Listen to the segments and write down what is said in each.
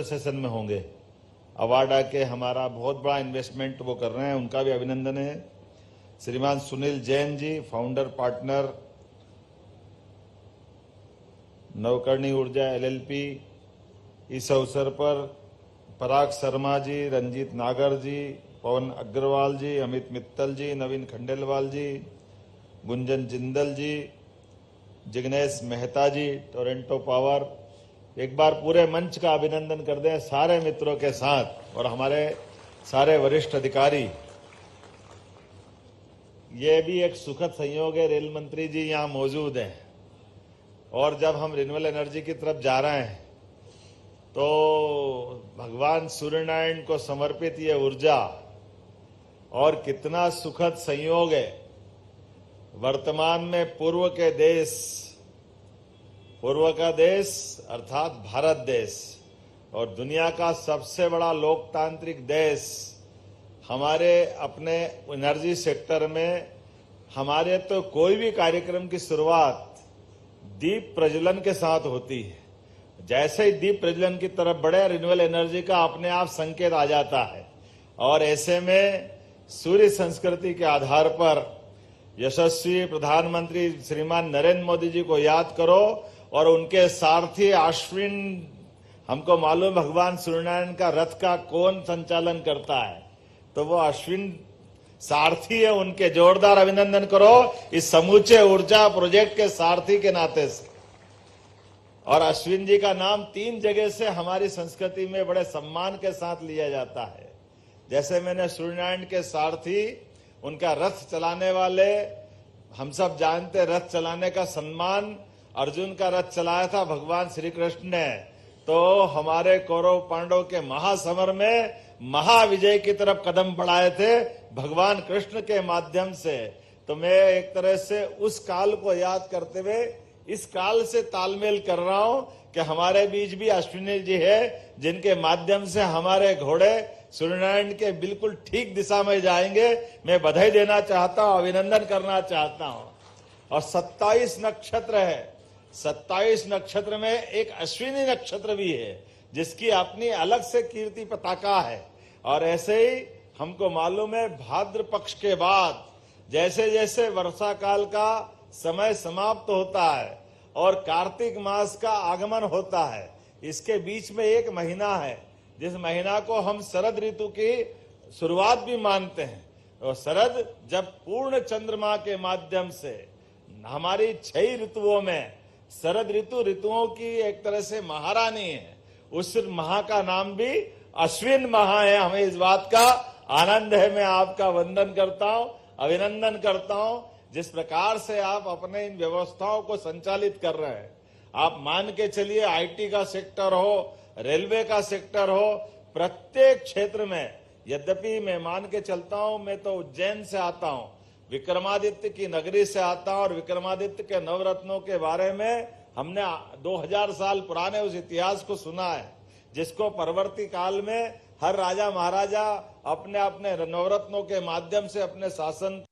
दूसरे सेशन में होंगे। अवाडा के हमारा बहुत बड़ा इन्वेस्टमेंट वो कर रहे हैं, उनका भी अभिनंदन है। श्रीमान सुनील जैन जी, फाउंडर पार्टनर, नवकर्णी ऊर्जा एलएलपी। इस अवसर पर पराग शर्मा जी, रंजीत नागर जी, पवन अग्रवाल जी, अमित मित्तल जी, नवीन खंडेलवाल जी, गुंजन जिंदल जी, जिग्नेश मेहता जी, टोरंटो पावर। एक बार पूरे मंच का अभिनंदन कर दें सारे मित्रों के साथ, और हमारे सारे वरिष्ठ अधिकारी। ये भी एक सुखद संयोग है, रेल मंत्री जी यहाँ मौजूद हैं, और जब हम रिन्यूएबल एनर्जी की तरफ जा रहे हैं तो भगवान सूर्यनारायण को समर्पित ये ऊर्जा, और कितना सुखद संयोग है। वर्तमान में पूर्व का देश अर्थात भारत देश और दुनिया का सबसे बड़ा लोकतांत्रिक देश, हमारे अपने एनर्जी सेक्टर में हमारे तो कोई भी कार्यक्रम की शुरुआत दीप प्रज्वलन के साथ होती है। जैसे ही दीप प्रज्वलन की तरफ बढ़े, रिन्यूएबल एनर्जी का अपने आप संकेत आ जाता है। और ऐसे में सूर्य संस्कृति के आधार पर यशस्वी प्रधानमंत्री श्रीमान नरेंद्र मोदी जी को याद करो, और उनके सारथी अश्विन, हमको मालूम भगवान सूर्यनारायण का रथ का कौन संचालन करता है, तो वो अश्विन सारथी है। उनके जोरदार अभिनंदन करो इस समूचे ऊर्जा प्रोजेक्ट के सारथी के नाते से। और अश्विन जी का नाम 3 जगह से हमारी संस्कृति में बड़े सम्मान के साथ लिया जाता है। जैसे मैंने सूर्यनारायण के सारथी, उनका रथ चलाने वाले, हम सब जानते रथ चलाने का सम्मान अर्जुन का रथ चलाया था भगवान श्री कृष्ण ने, तो हमारे कौरव पांडव के महासमर में महाविजय की तरफ कदम बढ़ाए थे भगवान कृष्ण के माध्यम से। तो मैं एक तरह से उस काल को याद करते हुए इस काल से तालमेल कर रहा हूं कि हमारे बीच भी अश्विनी जी है, जिनके माध्यम से हमारे घोड़े सूर्यनारायण के बिल्कुल ठीक दिशा में जाएंगे। मैं बधाई देना चाहता हूं, अभिनंदन करना चाहता हूं। और 27 नक्षत्र है, 27 नक्षत्र में एक अश्विनी नक्षत्र भी है, जिसकी अपनी अलग से कीर्ति पताका है। और ऐसे ही हमको मालूम है भाद्र पक्ष के बाद जैसे जैसे वर्षा काल का समय समाप्त होता है और कार्तिक मास का आगमन होता है, इसके बीच में एक महीना है जिस महीना को हम शरद ऋतु की शुरुआत भी मानते हैं। और शरद जब पूर्ण चंद्रमा के माध्यम से हमारी 6 ऋतुओं में शरद ऋतुओं की एक तरह से महारानी है, उस माह का नाम भी अश्विन माह है। हमें इस बात का आनंद है। मैं आपका वंदन करता हूं, अभिनंदन करता हूं, जिस प्रकार से आप अपने इन व्यवस्थाओं को संचालित कर रहे हैं। आप मान के चलिए, आईटी का सेक्टर हो, रेलवे का सेक्टर हो, प्रत्येक क्षेत्र में, यद्यपि मैं मान के चलता हूं, मैं तो उज्जैन से आता हूं, विक्रमादित्य की नगरी से आता हूं, और विक्रमादित्य के नवरत्नों के बारे में हमने 2000 साल पुराने उस इतिहास को सुना है, जिसको परवर्ती काल में हर राजा महाराजा अपने अपने नवरत्नों के माध्यम से अपने शासन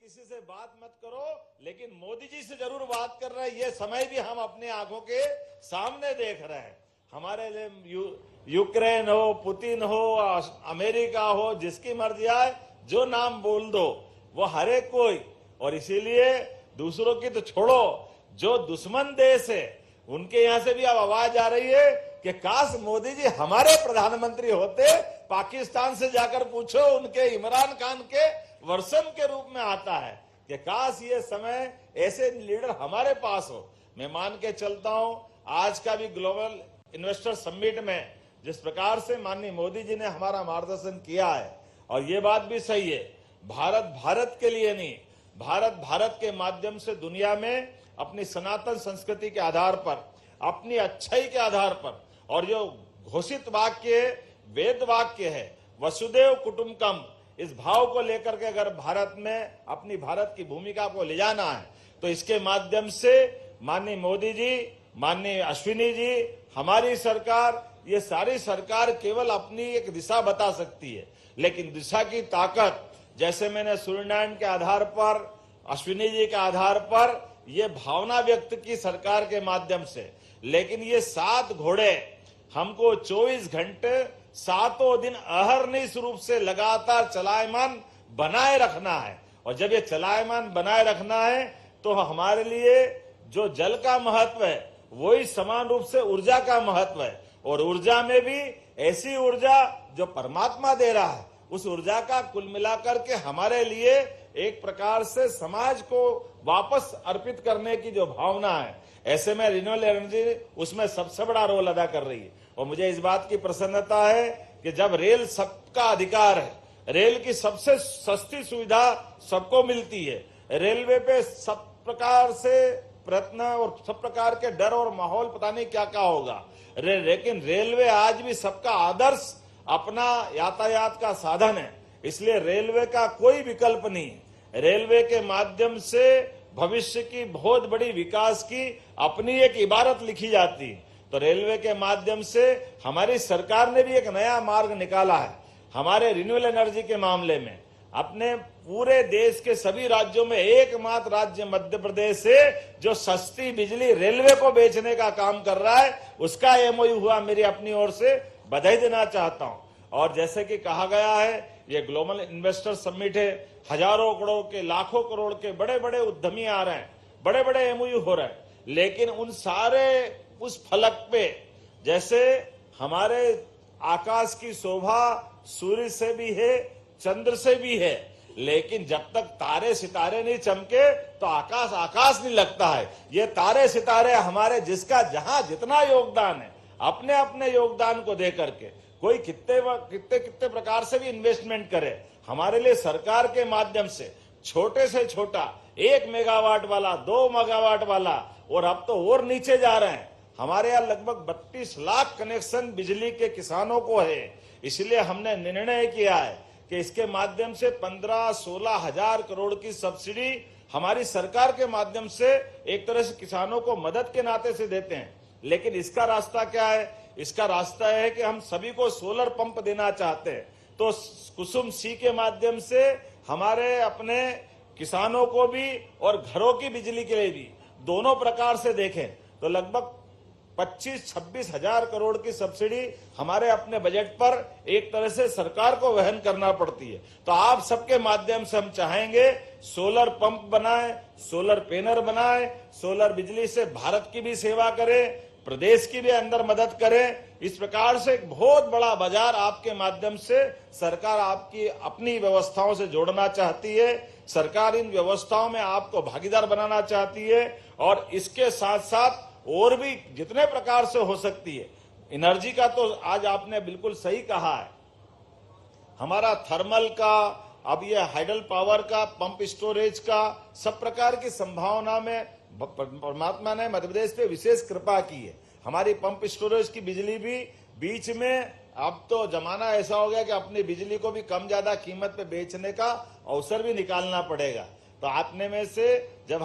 किसी से बात मत करो, लेकिन मोदी जी से जरूर बात कर रहे हैं। ये समय भी हम अपने आंखों के सामने देख रहे हैं। हमारे लिए यूक्रेन हो, पुतिन हो, अमेरिका हो, जिसकी मर्जी आए जो नाम बोल दो, वो हर एक कोई। और इसीलिए दूसरों की तो छोड़ो, जो दुश्मन देश है उनके यहां से भी अब आवाज आ रही है कि काश मोदी जी हमारे प्रधानमंत्री होते। पाकिस्तान से जाकर पूछो, उनके इमरान खान के वर्षन के रूप में आता है कि काश ये समय ऐसे लीडर हमारे पास हो। मैं मान के चलता हूं, आज का भी ग्लोबल इन्वेस्टर समिट में जिस प्रकार से माननीय मोदी जी ने हमारा मार्गदर्शन किया है, और ये बात भी सही है, भारत भारत के लिए नहीं, भारत भारत के माध्यम से दुनिया में अपनी सनातन संस्कृति के आधार पर, अपनी अच्छाई के आधार पर, और जो घोषित वाक्य वेद वाक्य है वसुदेव कुटुंबकम, इस भाव को लेकर के अगर भारत में अपनी भारत की भूमिका को ले जाना है तो इसके माध्यम से माननीय मोदी जी, माननीय अश्विनी जी, हमारी सरकार, ये सारी सरकार केवल अपनी एक दिशा बता सकती है, लेकिन दिशा की ताकत, जैसे मैंने सूर्यनारायण के आधार पर, अश्विनी जी के आधार पर ये भावना व्यक्त की सरकार के माध्यम से, लेकिन ये 7 घोड़े हमको 24 घंटे 7 दिन अहरनिश रूप से लगातार चलायमान बनाए रखना है। और जब ये चलायमान बनाए रखना है तो हमारे लिए जो जल का महत्व है वही समान रूप से ऊर्जा का महत्व है, और ऊर्जा में भी ऐसी ऊर्जा जो परमात्मा दे रहा है, उस ऊर्जा का कुल मिलाकर के हमारे लिए एक प्रकार से समाज को वापस अर्पित करने की जो भावना है, ऐसे में रिन्यूएबल एनर्जी उसमें सबसे बड़ा रोल अदा कर रही है। और मुझे इस बात की प्रसन्नता है कि जब रेल सबका अधिकार है, रेल की सबसे सस्ती सुविधा सबको मिलती है, रेलवे पे सब प्रकार से प्रयत्न और सब प्रकार के डर और माहौल पता नहीं क्या क्या होगा, लेकिन रेलवे आज भी सबका आदर्श अपना यातायात का साधन है। इसलिए रेलवे का कोई विकल्प नहीं है। रेलवे के माध्यम से भविष्य की बहुत बड़ी विकास की अपनी एक इबारत लिखी जाती है। तो रेलवे के माध्यम से हमारी सरकार ने भी एक नया मार्ग निकाला है। हमारे रिन्यूएबल एनर्जी के मामले में अपने पूरे देश के सभी राज्यों में एकमात्र राज्य मध्य प्रदेश है जो सस्ती बिजली रेलवे को बेचने का काम कर रहा है। उसका एमओयू हुआ, मेरी अपनी ओर से बधाई देना चाहता हूं। और जैसे कि कहा गया है, ये ग्लोबल इन्वेस्टर समिट है, हजारों करोड़ के, लाखों करोड़ के बड़े बड़े उद्यमी आ रहे हैं, बड़े बड़े एमओयू हो रहे हैं, लेकिन उन सारे उस फलक पे, जैसे हमारे आकाश की शोभा सूर्य से भी है, चंद्र से भी है, लेकिन जब तक तारे सितारे नहीं चमके तो आकाश आकाश नहीं लगता है। ये तारे सितारे हमारे, जिसका जहां जितना योगदान है, अपने अपने योगदान को दे करके कोई कितने प्रकार से भी इन्वेस्टमेंट करे, हमारे लिए सरकार के माध्यम से छोटे से छोटा 1 मेगावाट वाला, 2 मेगावाट वाला, और अब तो और नीचे जा रहे हैं। हमारे यहाँ लगभग 32 लाख कनेक्शन बिजली के किसानों को है। इसलिए हमने निर्णय किया है कि इसके माध्यम से 15-16 हजार करोड़ की सब्सिडी हमारी सरकार के माध्यम से एक तरह से किसानों को मदद के नाते से देते हैं। लेकिन इसका रास्ता क्या है? इसका रास्ता है कि हम सभी को सोलर पंप देना चाहते हैं। तो कुसुम सी के माध्यम से हमारे अपने किसानों को भी और घरों की बिजली के लिए भी, दोनों प्रकार से देखें तो लगभग 25-26 हजार करोड़ की सब्सिडी हमारे अपने बजट पर एक तरह से सरकार को वहन करना पड़ती है। तो आप सबके माध्यम से हम चाहेंगे सोलर पंप बनाएं, सोलर पैनल बनाएं, सोलर बिजली से भारत की भी सेवा करें, प्रदेश की भी अंदर मदद करें। इस प्रकार से एक बहुत बड़ा बाजार आपके माध्यम से सरकार आपकी अपनी व्यवस्थाओं से जोड़ना चाहती है। सरकार इन व्यवस्थाओं में आपको भागीदार बनाना चाहती है, और इसके साथ साथ और भी जितने प्रकार से हो सकती है। एनर्जी का तो आज आपने बिल्कुल सही कहा है, हमारा थर्मल का, अब ये हाइडल पावर का, पंप स्टोरेज का, सब प्रकार की संभावना में परमात्मा ने मध्य प्रदेश पे विशेष कृपा की है। हमारी पंप स्टोरेज की बिजली भी बीच में, अब तो जमाना ऐसा हो गया कि अपनी बिजली को भी कम ज्यादा कीमत पे बेचने का अवसर भी निकालना पड़ेगा। तो आपने में से जब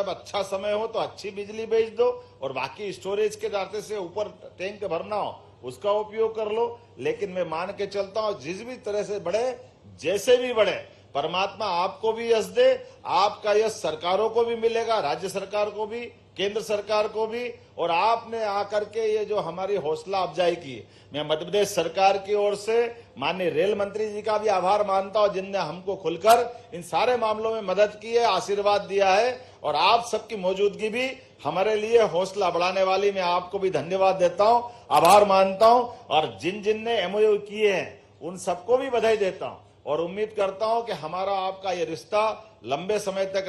अच्छा समय हो तो अच्छी बिजली बेच दो, और बाकी स्टोरेज के नाते से ऊपर टैंक भरना हो उसका उपयोग कर लो। लेकिन मैं मान के चलता हूं, जिस भी तरह से बढ़े, जैसे भी बढ़े, परमात्मा आपको भी यश दे, आपका यश सरकारों को भी मिलेगा, राज्य सरकार को भी, केंद्र सरकार को भी, और आपने आकर के ये जो हमारी हौसला अफजाई की, मैं मध्य प्रदेश सरकार की ओर से माननीय रेल मंत्री जी का भी आभार मानता हूं, जिनने हमको खुलकर इन सारे मामलों में मदद की है, आशीर्वाद दिया है, और आप सबकी मौजूदगी भी हमारे लिए हौसला बढ़ाने वाली। मैं आपको भी धन्यवाद देता हूं, आभार मानता हूं, और जिन जिन ने एमओयू किए हैं उन सबको भी बधाई देता हूं, और उम्मीद करता हूं कि हमारा आपका ये रिश्ता लंबे समय तक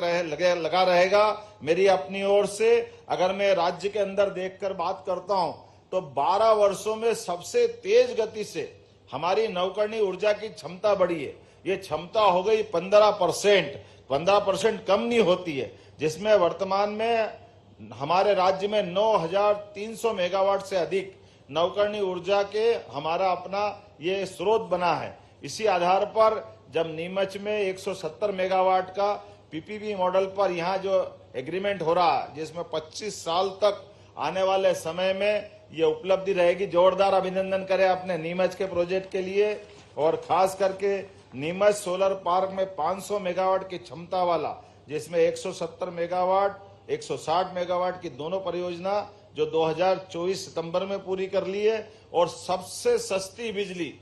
लगा रहेगा। मेरी अपनी ओर से अगर मैं राज्य के अंदर देखकर बात करता हूं तो 12 वर्षों में सबसे तेज गति से हमारी नवकरणीय ऊर्जा की क्षमता बढ़ी है। ये क्षमता हो गई 15%, 15% कम नहीं होती है, जिसमें वर्तमान में हमारे राज्य में 9,300 मेगावाट से अधिक नवकरणीय ऊर्जा के हमारा अपना ये स्रोत बना है। इसी आधार पर जब नीमच में 170 मेगावाट का पीपीपी मॉडल पर यहाँ जो एग्रीमेंट हो रहा है, जिसमें 25 साल तक आने वाले समय में ये उपलब्धि रहेगी, जोरदार अभिनंदन करें अपने नीमच के प्रोजेक्ट के लिए। और खास करके नीमच सोलर पार्क में 500 मेगावाट की क्षमता वाला, जिसमें 170 मेगावाट 160 मेगावाट की दोनों परियोजना जो 2024 सितंबर में पूरी कर ली है, और सबसे सस्ती बिजली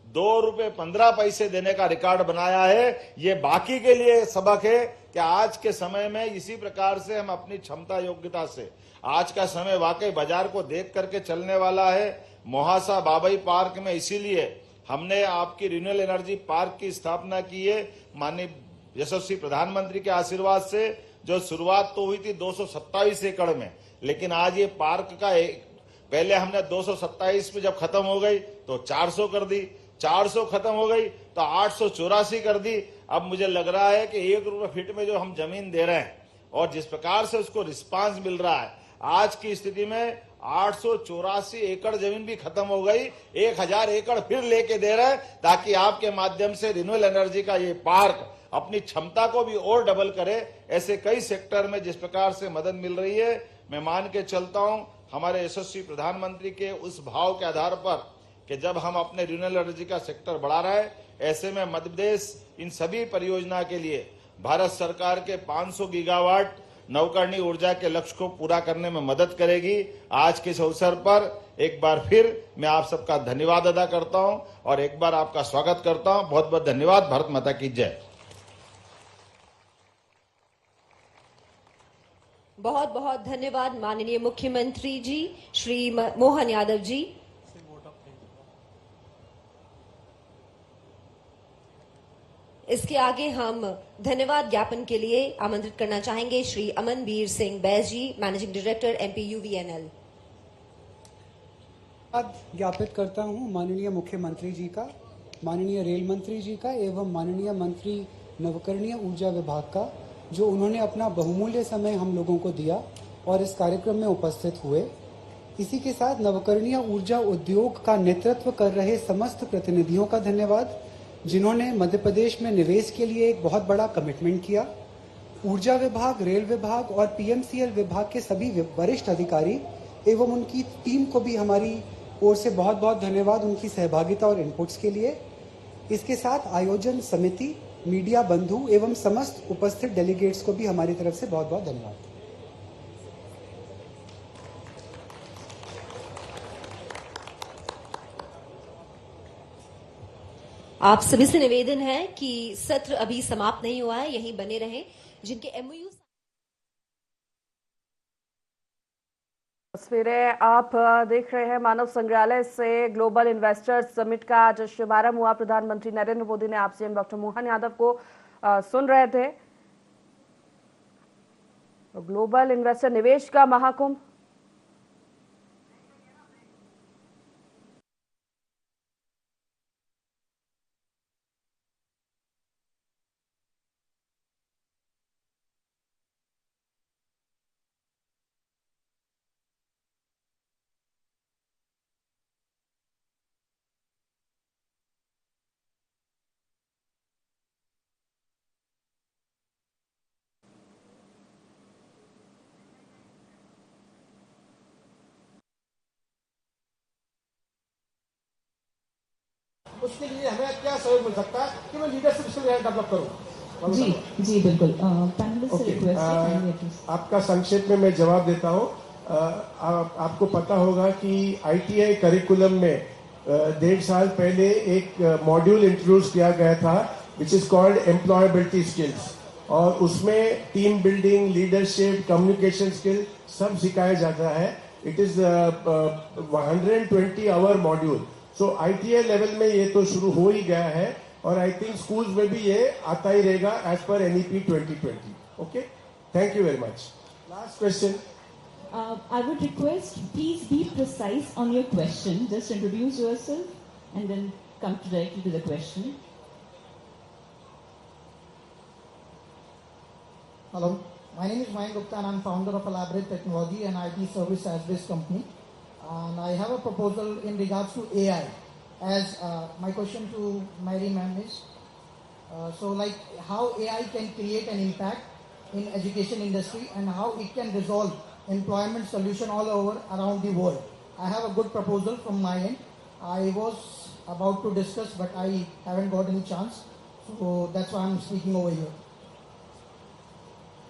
₹2.15 देने का रिकॉर्ड बनाया है। ये बाकी के लिए सबक है कि आज के समय में इसी प्रकार से हम अपनी क्षमता योग्यता से, आज का समय वाकई बाजार को देख करके चलने वाला है। मोहासा बाबई पार्क में इसीलिए हमने आपकी रिन्यूएबल एनर्जी पार्क की स्थापना की है, माननीय यशस्वी प्रधानमंत्री के आशीर्वाद से। जो शुरुआत तो हुई थी 227 एकड़ में, लेकिन आज ये पार्क का पहले हमने 227 में जब खत्म हो गई तो 400 कर दी, 400 खत्म हो गई तो 884 कर दी। अब मुझे लग रहा है कि ₹1 फीट में जो हम जमीन दे रहे हैं और जिस प्रकार से उसको रिस्पांस मिल रहा है, आज की स्थिति में 884 एकड़ जमीन भी खत्म हो गई, 1000 एकड़ फिर लेके दे रहे हैं, ताकि आपके माध्यम से रिन्यूएबल एनर्जी का ये पार्क अपनी क्षमता को भी और डबल करे। ऐसे कई सेक्टर में जिस प्रकार से मदद मिल रही है, मैं मान के चलता हूं हमारे यशस्वी प्रधानमंत्री के उस भाव के आधार पर कि जब हम अपने रिन्यूएबल एनर्जी का सेक्टर बढ़ा रहे हैं, ऐसे में मध्य प्रदेश इन सभी परियोजना के लिए भारत सरकार के 500 गीगावाट नवकरणीय ऊर्जा के लक्ष्य को पूरा करने में मदद करेगी। आज के इस अवसर पर एक बार फिर मैं आप सबका धन्यवाद अदा करता हूं और एक बार आपका स्वागत करता हूं। बहुत बहुत धन्यवाद। भारत माता की जय। बहुत बहुत धन्यवाद माननीय मुख्यमंत्री जी श्री मोहन यादव जी। इसके आगे हम धन्यवाद ज्ञापन के लिए आमंत्रित करना चाहेंगे श्री अमनवीर सिंह बैस जी, मैनेजिंग डायरेक्टर MPUVNL। ज्ञापित करता हूं माननीय मुख्यमंत्री जी का, माननीय रेल मंत्री जी का एवं माननीय मंत्री नवकरणीय ऊर्जा विभाग का, जो उन्होंने अपना बहुमूल्य समय हम लोगों को दिया और इस कार्यक्रम में उपस्थित हुए। इसी के साथ नवकरणीय ऊर्जा उद्योग का नेतृत्व कर रहे समस्त प्रतिनिधियों का धन्यवाद, जिन्होंने मध्य प्रदेश में निवेश के लिए एक बहुत बड़ा कमिटमेंट किया। ऊर्जा विभाग, रेल विभाग और PMCL विभाग के सभी वरिष्ठ अधिकारी एवं उनकी टीम को भी हमारी ओर से बहुत बहुत धन्यवाद उनकी सहभागिता और इनपुट्स के लिए। इसके साथ आयोजन समिति, मीडिया बंधु एवं समस्त उपस्थित डेलीगेट्स को भी हमारी तरफ से बहुत बहुत धन्यवाद। आप सभी से निवेदन है कि सत्र अभी समाप्त नहीं हुआ है, यहीं बने रहें। जिनके MOU तस्वीरें आप देख रहे हैं मानव संग्रहालय से ग्लोबल इन्वेस्टर्स समिट का आज शुभारंभ हुआ। प्रधानमंत्री नरेंद्र मोदी ने आप CM डॉक्टर मोहन यादव को सुन रहे थे। ग्लोबल इन्वेस्टर निवेश का महाकुंभ, उसके लिए हमें क्या सहयोग मिल सकता है कि मैं लीडरशिप स्किल डेवलप करूं। जी जी बिल्कुल पैनलिस्ट से रिक्वेस्ट आपका संक्षेप में मैं जवाब देता हूँ। आपको पता होगा कि ITI करिकुलम में 1.5 साल पहले एक मॉड्यूल इंट्रोड्यूस किया गया था which is called employability skills, और उसमें team building, leadership, communication skill सब सिखाया जाता है। It is 120 hour module. So ITI level में ये तो शुरू हो ही गया है, और आई थिंक स्कूल्स में भी ये आता ही रहेगा एज पर NEP 2020। Okay, thank you very much. Last question. I would request, please be precise on your question. Just introduce yourself and then come directly to the question. Hello, my name is Mayank Gupta and I'm founder of Elaborate Technology, an IT service SaaS-based company. And I have a proposal in regards to AI. As my question to Mary ma'am is, so like how AI can create an impact in education industry and how it can resolve employment solution all over around the world. I have a good proposal from my end. I was about to discuss, but I haven't got any chance. So that's why I'm speaking over here.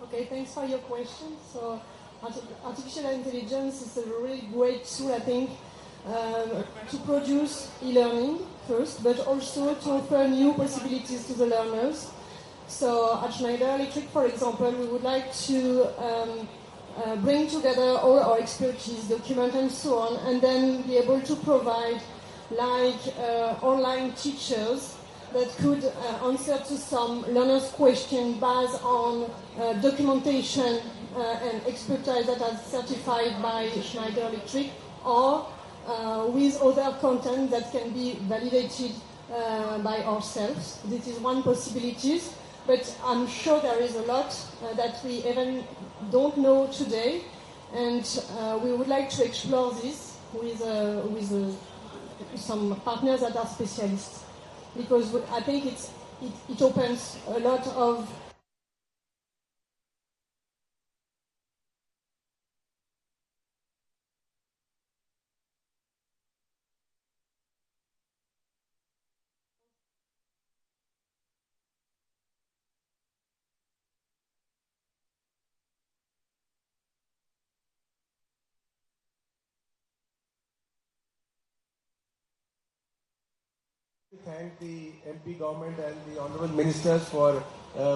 Okay, thanks for your question. So artificial intelligence is a really great tool, I think, to produce e-learning first, but also to offer new possibilities to the learners. So at Schneider Electric, for example, we would like to bring together all our expertise, document and so on, and then be able to provide like online teachers that could answer to some learners' questions based on documentation and expertise that are certified by Schneider Electric, or with other content that can be validated by ourselves. This is one possibility. But I'm sure there is a lot that we even don't know today, and we would like to explore this with some partners that are specialists, because I think it opens a lot of Thank the MP government and the honorable ministers for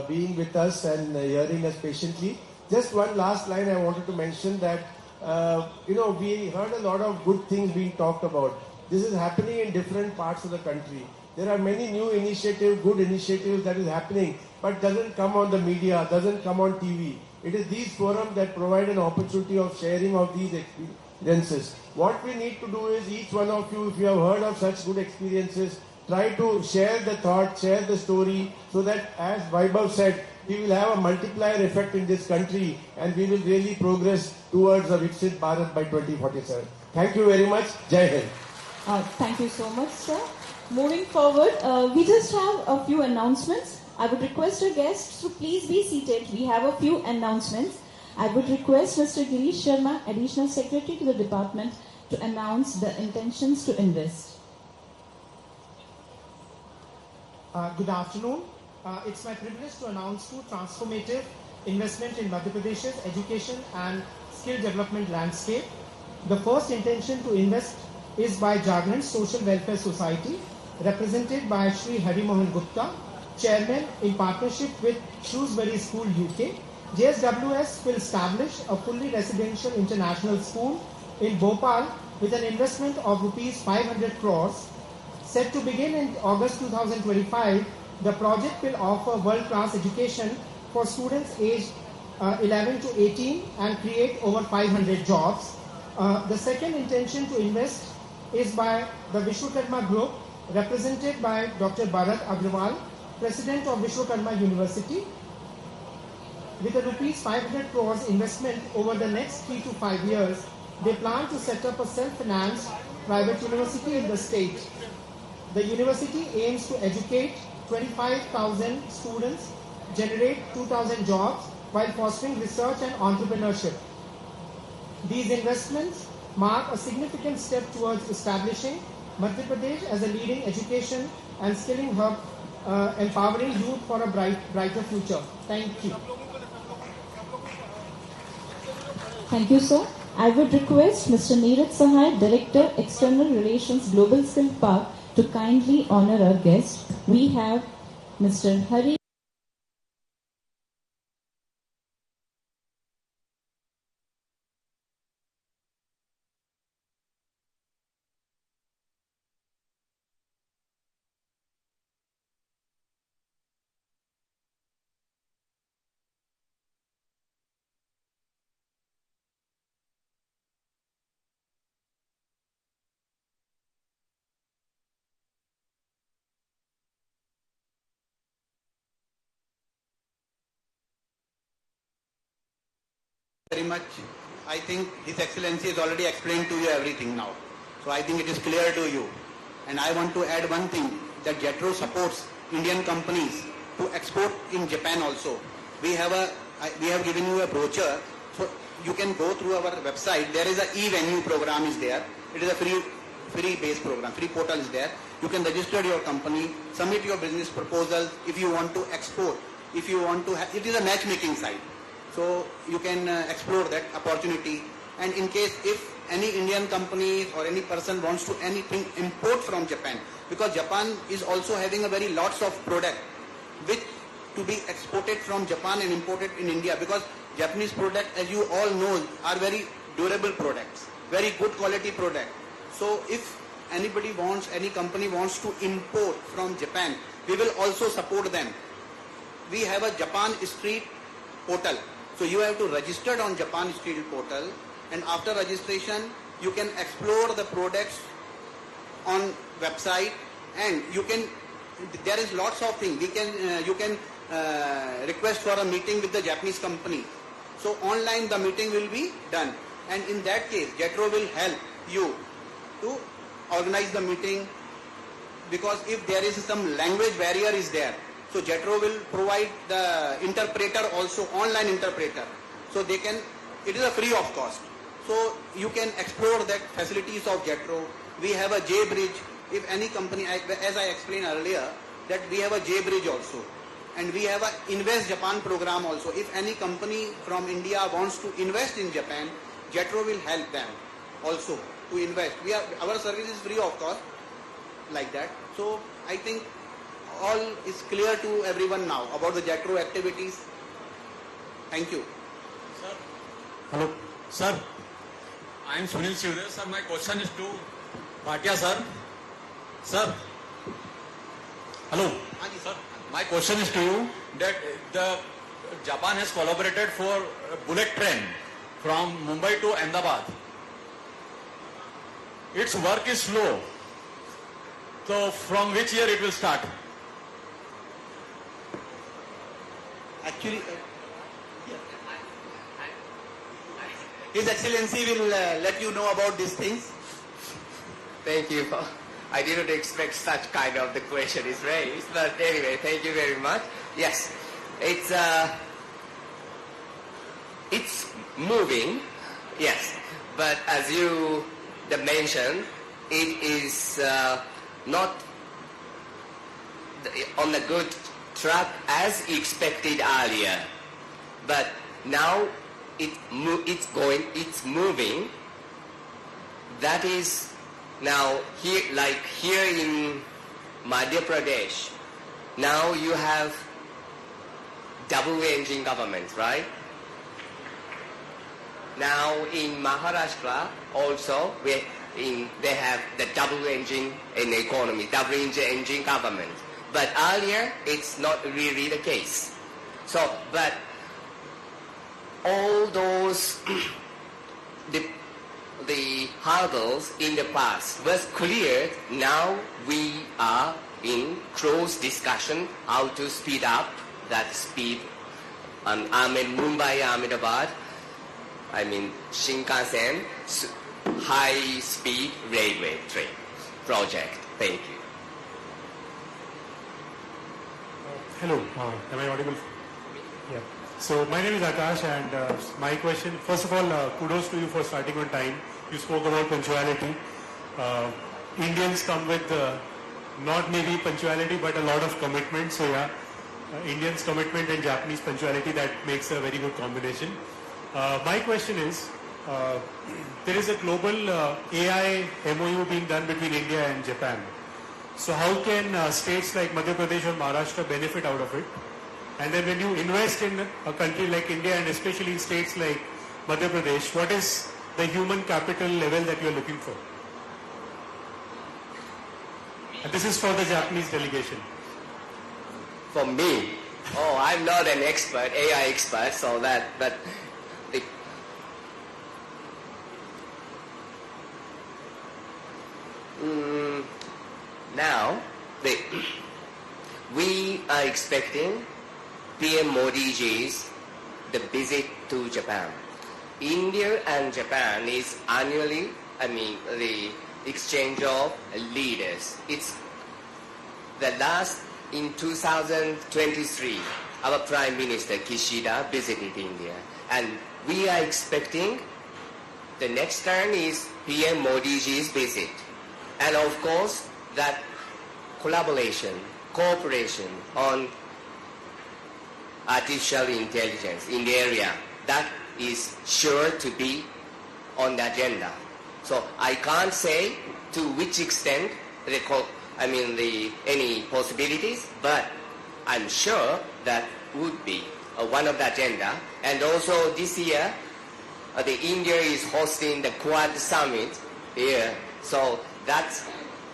being with us and hearing us patiently. Just one last line I wanted to mention that, we heard a lot of good things being talked about. This is happening in different parts of the country. There are many new initiatives, good initiatives that is happening, but doesn't come on the media, doesn't come on TV. It is these forums that provide an opportunity of sharing of these experiences. What we need to do is, each one of you, if you have heard of such good experiences, try to share the thought, share the story, so that, as Vaibhav said, we will have a multiplier effect in this country and we will really progress towards a Viksit Bharat by 2047. Thank you very much. Jai Hind. Thank you so much, sir. Moving forward, we just have a few announcements. I would request our guests to please be seated. We have a few announcements. I would request Mr. Girish Sharma, Additional Secretary to the Department, to announce the intentions to invest. Good afternoon. It's my privilege to announce two transformative investment in Madhya Pradesh's education and skill development landscape. The first intention to invest is by Jagran Social Welfare Society, represented by Shri Hari Mohan Gupta, Chairman, in partnership with Shrewsbury School UK. JSWS will establish a fully residential international school in Bhopal with an investment of rupees 500 crores. Set to begin in August 2025, the project will offer world-class education for students aged 11 to 18 and create over 500 jobs. The second intention to invest is by the Vishwakarma Group, represented by Dr. Bharat Agrawal, President of Vishwakarma University. With a rupees 500 crores investment over the next 3 to 5 years, they plan to set up a self-financed private university in the state. The university aims to educate 25,000 students, generate 2,000 jobs while fostering research and entrepreneurship. These investments mark a significant step towards establishing Madhya Pradesh as a leading education and skilling hub empowering youth for a brighter future. Thank you. Thank you, sir. I would request Mr. Neeraj Sahai, Director, External Relations, Global Skill Park, to kindly honor our guest. We have Mr. Hari. Very much. I think His Excellency has already explained to you everything now. So I think it is clear to you. And I want to add one thing, that JETRO supports Indian companies to export in Japan also. We have given you a brochure, so you can go through our website. There is a e-venue program is there. It is a free base program, free portal is there. You can register your company, submit your business proposals if you want to export. If you want to, it is a matchmaking site. So you can explore that opportunity. And in case if any Indian company or any person wants to anything import from Japan, because Japan is also having a very lots of product which to be exported from Japan and imported in India, because Japanese product, as you all know, are very durable products, very good quality product. So if anybody wants, any company wants to import from Japan, we will also support them. We have a Japan Street portal. So you have to register on Japan Street portal, and after registration you can explore the products on website, and you can, there is lots of things. You can request for a meeting with the Japanese company. So online the meeting will be done, and in that case JETRO will help you to organize the meeting, because if there is some language barrier is there, so JETRO will provide the interpreter also, online interpreter. So they can, it is a free of cost. So you can explore that facilities of JETRO. We have a J Bridge. If any company, as I explained earlier, that we have a J Bridge also. And we have a Invest Japan program also. If any company from India wants to invest in Japan, JETRO will help them also to invest. Our service is free of cost, like that. So I think all is clear to everyone now about the JETRO activities. Thank you. Sir. Hello. Sir, I am Sunil Shivde. Sir, my question is to Bhatia sir. Sir. Hello. Sir, my question is to you that the Japan has collaborated for a bullet train from Mumbai to Ahmedabad. Its work is slow. So from which year it will start? Actually, His Excellency will let you know about these things. Thank you. I didn't expect such kind of the question is raised, but anyway, thank you very much. Yes, it's moving, yes, but as you mentioned, it is not on the good track as expected earlier, but now it's moving. That is now here, like here in Madhya Pradesh, now you have double engine government, right? Now in Maharashtra also they have the double engine in the economy, double engine government. But earlier it's not really the case. So, but all those the hurdles in the past was cleared. Now we are in close discussion how to speed up that speed. Mumbai, Ahmedabad, Shinkansen, high-speed railway train project. Thank you. Hello, am I audible? Yeah. So my name is Akash, and my question, first of all, kudos to you for starting on time. You spoke about punctuality. Indians come with not maybe punctuality, but a lot of commitment. So yeah, Indians' commitment and Japanese punctuality, that makes a very good combination. My question is, there is a global AI MOU being done between India and Japan. So how can states like Madhya Pradesh or Maharashtra benefit out of it? And then when you invest in a country like India, and especially in states like Madhya Pradesh, what is the human capital level that you are looking for? And this is for the Japanese delegation. For me, I'm not an expert, AI expert, so but now we are expecting PM Modi ji's the visit to Japan. India and Japan is annually, the exchange of leaders. It's the last, in 2023, our Prime Minister Kishida visited India. And we are expecting the next turn is PM Modi ji's visit. And of course, that collaboration, cooperation on artificial intelligence in the area, that is sure to be on the agenda. So I can't say to which extent any possibilities, but I'm sure that would be one of the agenda. And also this year, India is hosting the Quad Summit here. So that's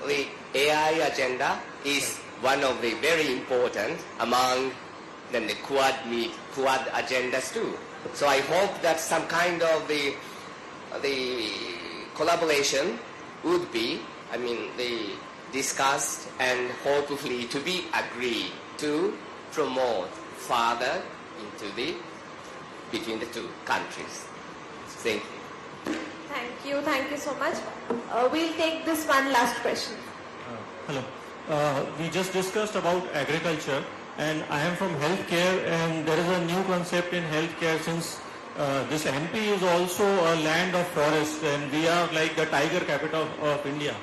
the AI agenda is one of the very important among the Quad agendas too. So I hope that some kind of the collaboration would be, discussed and hopefully to be agreed to promote further into between the two countries. Thank you. Thank you so much. We'll take this one last question. Hello. We just discussed about agriculture, and I am from healthcare, and there is a new concept in healthcare since this MP is also a land of forest, and we are like the tiger capital of India.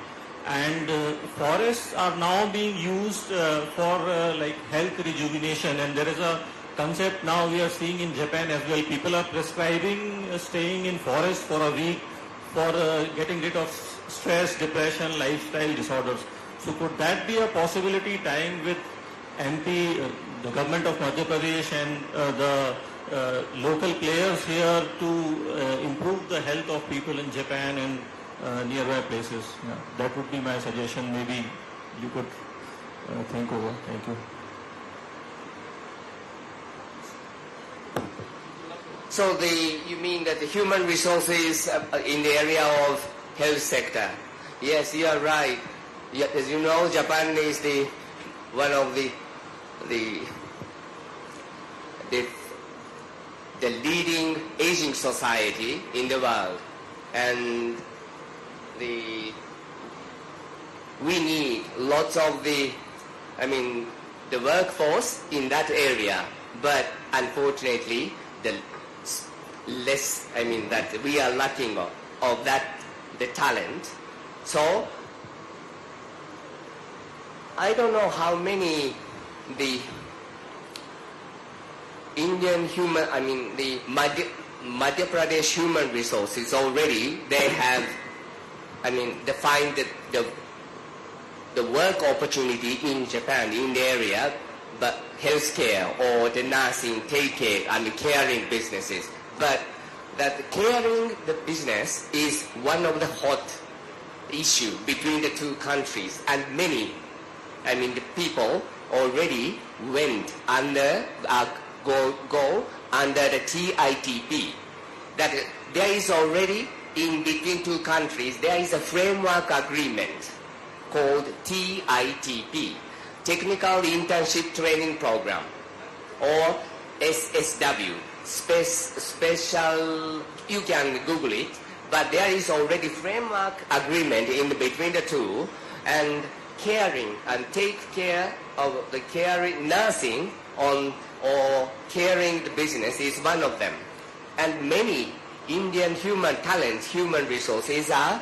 And forests are now being used for like health rejuvenation, and there is a concept now we are seeing in Japan as well. People are prescribing staying in forest for a week for getting rid of stress, depression, lifestyle disorders. So could that be a possibility tying with MP, the government of Madhya Pradesh and the local players here to improve the health of people in Japan and nearby places? Yeah, that would be my suggestion. Maybe you could think over. Thank you. So you mean that the human resources in the area of health sector? Yes, you are right. Yeah, as you know, Japan is one of the leading aging society in the world, and we need lots of the workforce in that area, but unfortunately the that we are lacking of the talent. So I don't know how many the Indian the Madhya Pradesh human resources already, they have defined the work opportunity in Japan in the area, but healthcare or the nursing, take care and caring businesses. But that caring the business is one of the hot issue between the two countries, and many the people already went under go under the TITP. That there is already in between two countries there is a framework agreement called TITP, Technical Internship Training Program, or SSW, special. You can Google it, but there is already framework agreement in between the two, and caring and take care of the caring nursing on or caring the business is one of them. And many Indian human talents, human resources are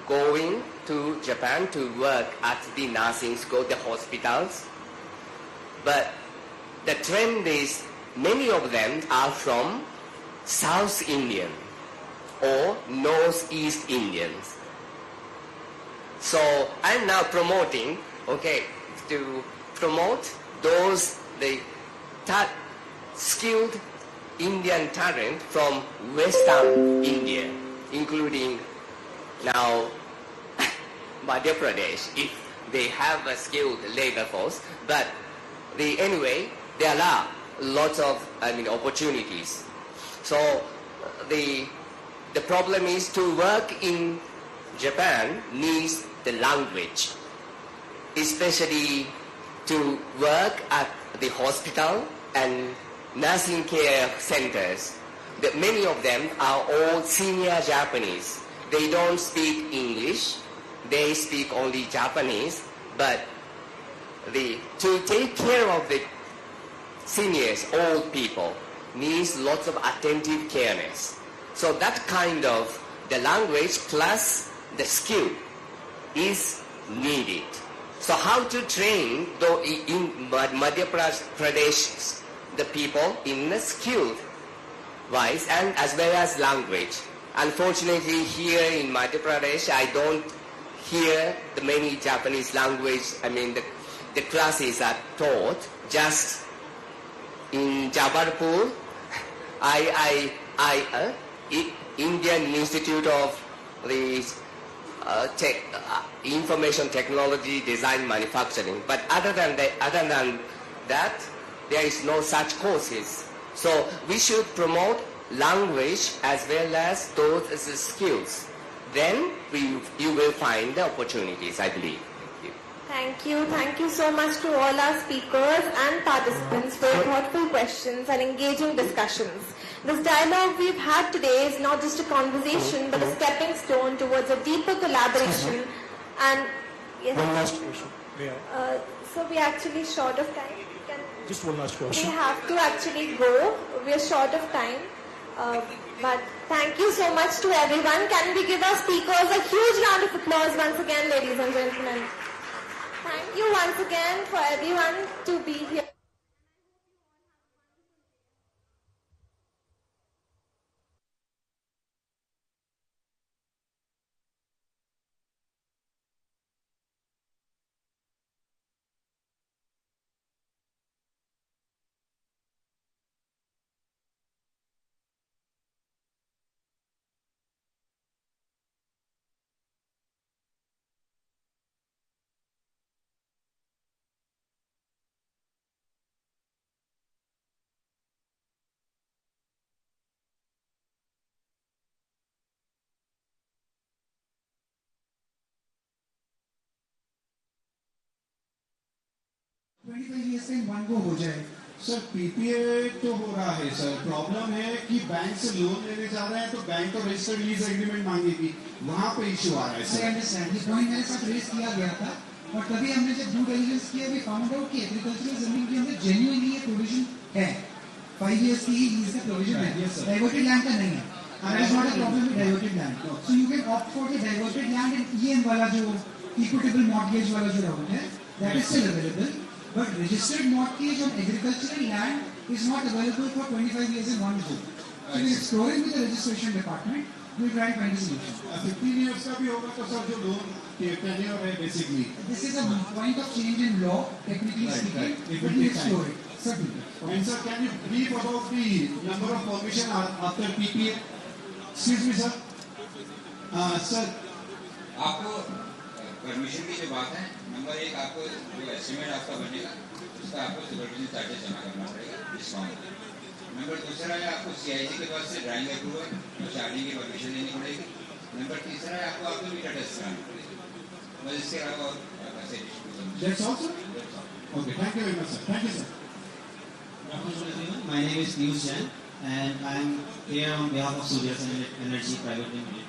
going to Japan to work at the nursing school, the hospitals. But the trend is many of them are from South Indian or Northeast Indians. So I'm now promoting, to promote those skilled Indian talent from Western India, including now Madhya Pradesh, if they have a skilled labor force. But anyway, there are lots of opportunities. So the problem is to work in Japan needs the language, especially to work at the hospital and nursing care centers. Many of them are all senior Japanese. They don't speak English, they speak only Japanese, but to take care of the seniors, old people, needs lots of attentive careness. So that kind of the language plus the skill is needed. So how to train in Madhya Pradesh the people in the skilled wise and as well as language. Unfortunately, here in Madhya Pradesh, I don't hear the many Japanese language. The classes are taught just in Jabalpur. Indian Institute of the Information Technology Design Manufacturing. But other than that, there is no such courses. So we should promote language as well as those skills. Then you will find the opportunities, I believe. Thank you. Thank you so much to all our speakers and participants for thoughtful questions and engaging discussions. This dialogue we've had today is not just a conversation, but a stepping stone towards a deeper collaboration. And yes. One last question. So we're actually short of time. Just one last question. We have to actually go. We're short of time. But thank you so much to everyone. Can we give our speakers a huge round of applause once again, ladies and gentlemen? Thank you once again for everyone to be here. One go हो जाए sir. PPA तो हो रहा है sir, problem है कि bank से loan लेने जा रहे हैं तो बैंक तो रजिस्टर्ड लीज एग्रीमेंट मांगेगी, वहां पे इश्यू आ रहा है सर। अंडरस्टैंड, ये पॉइंट मेरे साथ रेज किया गया था और तभी हमने जब ड्यू डिलिजेंस किया वी फाउंड आउट कि एग्रीकल्चरल जमीन के अंदर जेन्युइनली ये प्रोविजन है, 5 years की लीज का प्रोविजन है, डाइवर्टेड लैंड का नहीं है। And it's not a problem with diverted land. So you can opt for the diverted land and EM वाला जो equitable mortgage वाला जो राउट है, that is still available. But registered mortgage on agricultural land is not available for 25 years in one go. So we're exploring with the registration department. We'll try and find a solution. 15 years का भी होगा तो sir जो loan tenure है basically. This is a point of change in law, technically speaking. It will take time. Certainly. And sir, can you brief about the number of permission after PPA? Excuse me, sir. Sir, आपको permission की जो बात है, number एक आपको जो estimate आपका बनेगा उसका आपको सुपरविजन चार्जेस जमा करना पड़ेगा डिस्काउंट। नंबर दूसरा है आपको सीआईसी के पास से ड्राइंग अप्रूवल और चार्जिंग की परमिशन लेनी पड़ेगी। नंबर तीसरा है आपको मीटर टेस्ट कराना पड़ेगा। बस इसके अलावा ऐसे that's all, sir? Okay, thank you very much, sir. Thank you, sir. My name is Piyush Jain and I am here on behalf of Surya Energy Private Limited.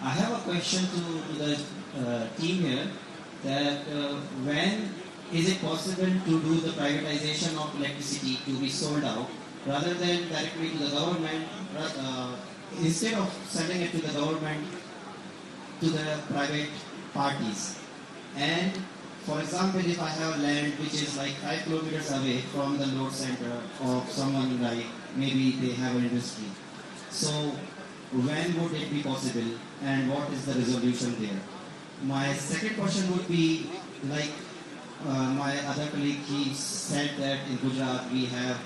I have a question to the team here that when is it possible to do the privatization of electricity to be sold out rather than directly to the government, instead of selling it to the government, to the private parties. And for example, if I have land which is like 5 kilometers away from the load center of someone, like maybe they have an industry. So when would it be possible and what is the resolution there? My second question would be like my other colleague, he said that in Gujarat we have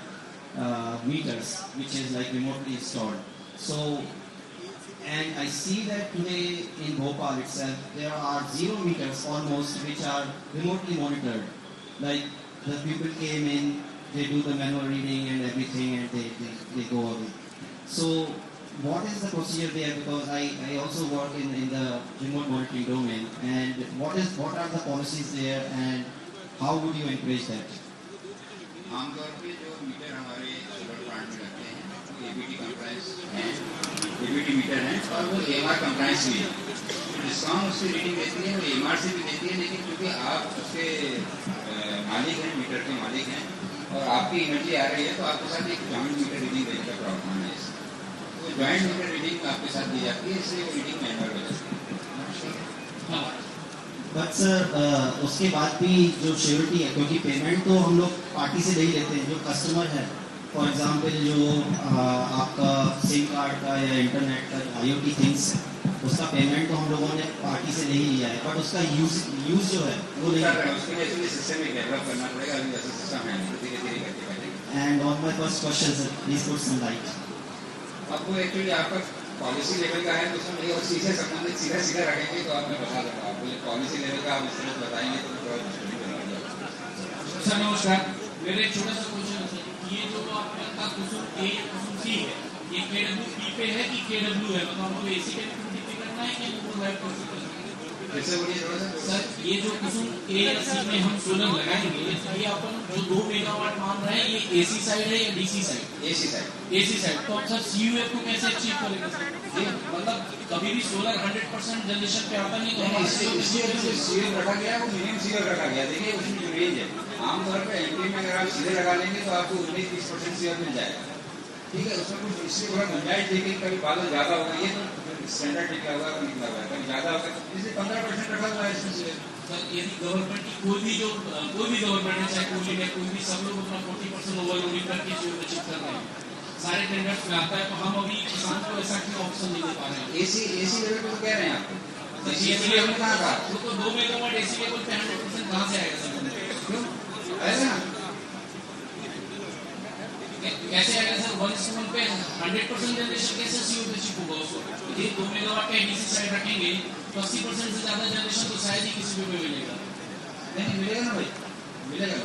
meters which is like remotely installed. So, and I see that today in Bhopal itself, there are 0 meters almost which are remotely monitored. Like the people came in, they do the manual reading and everything and they go away. So what is the procedure there? Because I also work in the remote monitoring domain, and what are the policies there and how would you encourage that? आमतौर पे जो metre हमारे solar plant में लगते हैं वो ABT compliance हैं, ABT metre हैं और वो एमआर कंप्लायंस भी है। डिस्कॉम उसकी रीडिंग देती है, वो एमआर से भी देती है, लेकिन क्योंकि आप उसके मालिक हैं, मीटर के मालिक हैं और आपकी एनर्जी आ रही है तो आपके साथ एक जॉइंट मीटर रीडिंग देने का प्रावधान है। तो जॉइंट मीटर रीडिंग आपके साथ दी जाती है, इसलिए वो रीडिंग मेंबर हो जाती है। बट सर उसके बाद भी जो श्योरिटी है, क्योंकि पेमेंट तो हम लोग पार्टी से नहीं लेते हैं, जो कस्टमर है फॉर एग्जांपल जो आपका सिम कार्ड का या इंटरनेट का IoT थिंग्स उसका पेमेंट तो हम लोगों ने पार्टी से नहीं लिया है, बट उसका यूज जो है वो नहीं है। उसके लिए एक्चुअली सिस्टम में डेवलप करना पड़ेगा, अभी ऐसा सिस्टम है नहीं, धीरे-धीरे करके बढ़ेगा। And on my first question sir, please put some light. अब वो एक्चुअली आपका पॉलिसी लेवल का है तो उसमें नहीं, और सीधे संबंधित सीधा रखेंगे तो आप मैं बता दूंगा आपको। पॉलिसी लेवल का आप इस तरह बताएंगे तो थोड़ा मुश्किल बनेगा। सर नमस्कार, मेरे एक छोटा सा क्वेश्चन है, ये जो आपने कहा कुसुम A कुसुम C है, ये KWP पे है कि KW है, मतलब हमको AC के कनेक्टिविटी करना है कि वो लाइव प्रोसेस? जैसे बोलिए थोड़ा सा सर, ये जो कुसुम A या C में हम सोलर लगाएंगे, ये अपन जो 2 मेगावाट मान रहे हैं, ये AC साइड है या DC साइड? AC side. तो सर CUF को कैसे अचीव करेंगे सर? ये मतलब कभी भी सोलर 100% जनरेशन पे आता नहीं, तो CUF रखा गया, वो मिनिमम CUF रखा गया। देखिए उसमें जो रेंज है, आमतौर पर एमपी में अगर आप सीधे लगा लेंगे तो आपको 19-20% CUF मिल जाएगा, ठीक है। उसमें कुछ इससे थोड़ा गुंजाइश देखिए, कभी बादल ज्यादा होगा, ये तो स्टैंडर्ड निकला हुआ है, निकला हुआ है, कभी ज्यादा होगा, इसलिए 15% रखा हुआ है इसमें। सर यदि गवर्नमेंट की कोई भी गवर्नमेंट है, चाहे कोई है, कोई भी, सब लोग अपना 40% ओवरलोडिंग करके अचीव कर रहे हैं, सारे टेंडर्स में आता है, तो हम अभी किसान को ऐसा क्यों ऑप्शन नहीं दे पा रहे हैं? AC लेवल पे तो कह रहे हैं आपको, AC लेवल कहाँ का? तो 2 मेगावाट AC लेवल पे 100% कहाँ से आएगा सर? क्यों ऐसा कैसे आएगा सर? 1:1 पे 100% जनरेशन कैसे CUF अचीव होगा उसको? ये 2 मेगावाट का DC साइड रखेंगे तो 80% से ज्यादा जनरेशन तो शायद ही किसी पे मिलेगा। नहीं मिलेगा ना भाई, मिलेगा।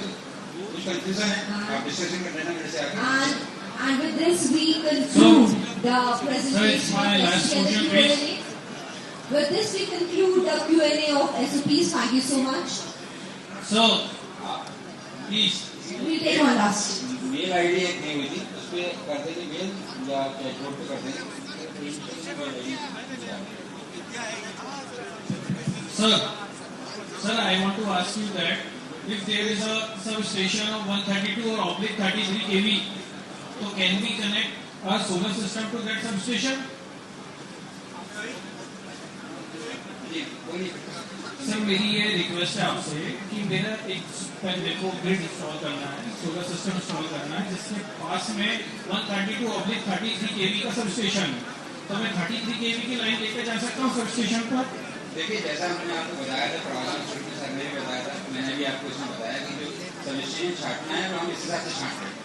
कुछ कंफ्यूजन है, आप डिस्कशन कर लेना मेरे से आगे। And with this we conclude the presentation my last question, please. With this we conclude the Q&A of SOPs. Thank you so much. So, please. We'll take one last. Mail ID एक नहीं हुई थी, उस पे कर देंगे mail या chatbot पे कर देंगे। Sir, I want to ask you that if there is a substation of 132 or /33 kV, so can we connect our solar system to that substation? Sir मेरी ये रिक्वेस्ट है आपसे कि मेरा मेरे को ग्रिड इंस्टॉल करना है, सोलर सिस्टम इंस्टॉल करना है, जिसके पास में 132/33 kV का सबस्टेशन है, तो मैं 33 kV की लाइन लेकर जा सकता हूँ सबस्टेशन पर? देखिए जैसा मैंने आपको बताया था, प्रवासन सर ने भी बताया था, मैंने भी आपको इसमें बताया कि जो सबस्टेशन छाटना है वो हम इस हिसाब से छाट रहे हैं,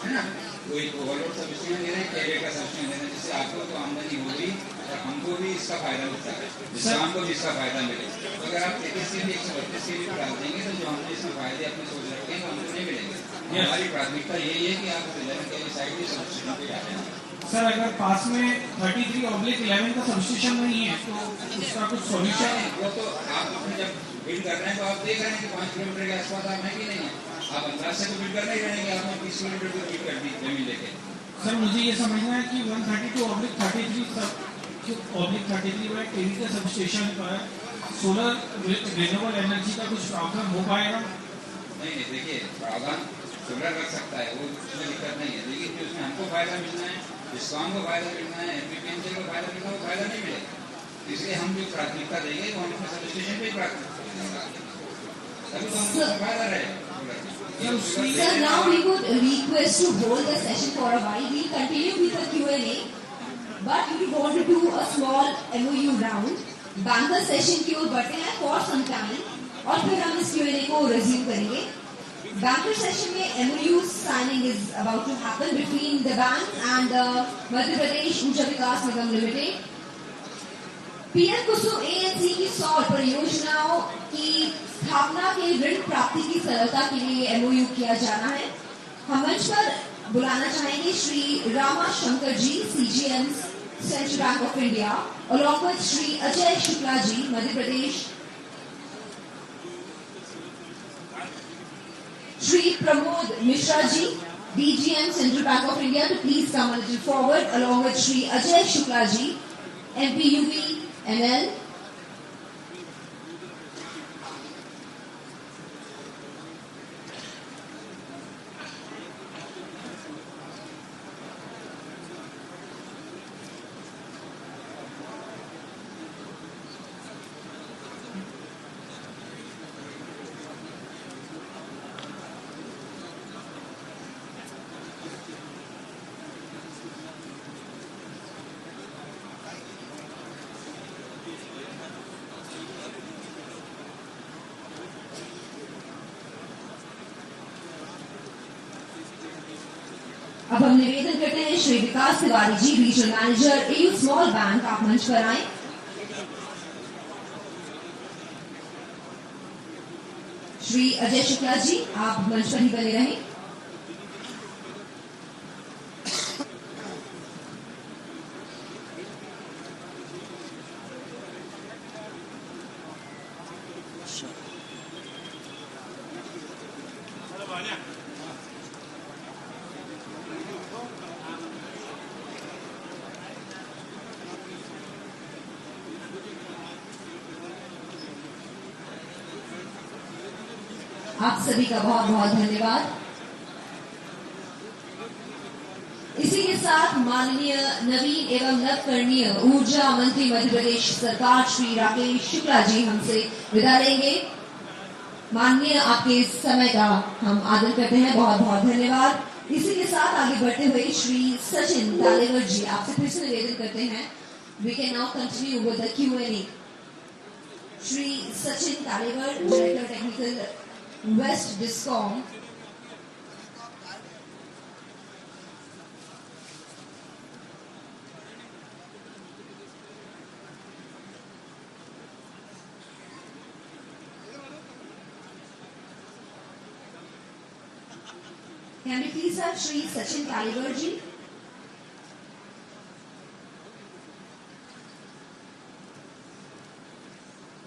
है ना। कोई ओवरलोड सबस्टेशन दे रहे हैं, कैरियर का सबस्टेशन दे रहे हैं, जिससे आपको तो आमदनी होगी और हमको भी इसका फायदा मिलता है, किसान को भी इसका फायदा मिले। तो अगर आप 33 के भी 132 के भी डाल देंगे तो जो हमने इसमें फायदे अपने सोच रखे हैं तो हमको नहीं मिलेंगे। हमारी प्राथमिकता यही है कि आप 11 के साइड में सबस्टेशन पे जाते हैं। सर अगर पास में 33/11 का सबस्टेशन नहीं है तो उसका कुछ सॉल्यूशन है? वो तो आप जब बिल्ड कर रहे हैं तो आप देख रहे हैं कि 5 किलोमीटर के आसपास आप हैं कि नहीं है, आप अंदाज से तो बिल्ड कर नहीं रहेंगे, आपने 30 किलोमीटर को बिल्ड कर दी जमीन लेके। सर मुझे ये समझना है कि 132/33 kV का सबस्टेशन पर सोलर रिन्यूएबल एनर्जी का कुछ प्रावधान हो पाएगा? नहीं देखिए, प्रावधान सोलर रख सकता है, वो उसमें दिक्कत नहीं है, लेकिन उसमें हमको फायदा मिलना है, डिस्कॉम को फायदा मिलना है, एमपीपीएमसी को फायदा मिलना है, वो फायदा नहीं मिलेगा। इसलिए हम जो प्राथमिकता देंगे वो हम अपने सब स्टेशन पे प्राथमिकता देंगे, तभी तो हमको फायदा रहेगा। Sir, now we would request to hold the session for a while. We'll continue with the Q&A, but we want to do a small MOU round. Banker session की ओर बढ़ते हैं for some time, और फिर हम इस Q&A को resume करेंगे। Banker session में MOU signing is about to happen between the bank and Madhya Pradesh Urja Vikas Nigam Limited. PM Kusum ANC की 100 परियोजनाओं की स्थापना के ऋण प्राप्ति की सरलता के लिए MOU किया जाना है। हम मंच पर बुलाना चाहेंगे Shri Rama Shankar ji, CGM central bank of India, along with Shri Ajay Shukla ji, Madhya Pradesh, Shri Pramod Mishra ji, DGM central bank of India, to please come a little forward, along with Shri Ajay Shukla ji, MPUB ML, अब हम निवेदन करते हैं Shri Vikas Tiwari ji, regional manager AU small bank, आप मंच पर आए। श्री अजय शुक्ला जी, आप मंच पर ही बने रहें। आप सभी का बहुत बहुत धन्यवाद। इसी के साथ माननीय नवीन एवं नवकरणीय ऊर्जा मंत्री मध्य प्रदेश सरकार श्री राकेश शुक्ला जी हमसे विदा लेंगे। माननीय आपके समय का हम आदर करते हैं, बहुत बहुत धन्यवाद। इसी के साथ आगे बढ़ते हुए श्री सचिन तालेवर जी, आपसे फिर से निवेदन करते हैं, we can now continue with the Q&A। Shri Sachin Talewar, director technical West Discom, can we please have Shri Sachin Talivar ji?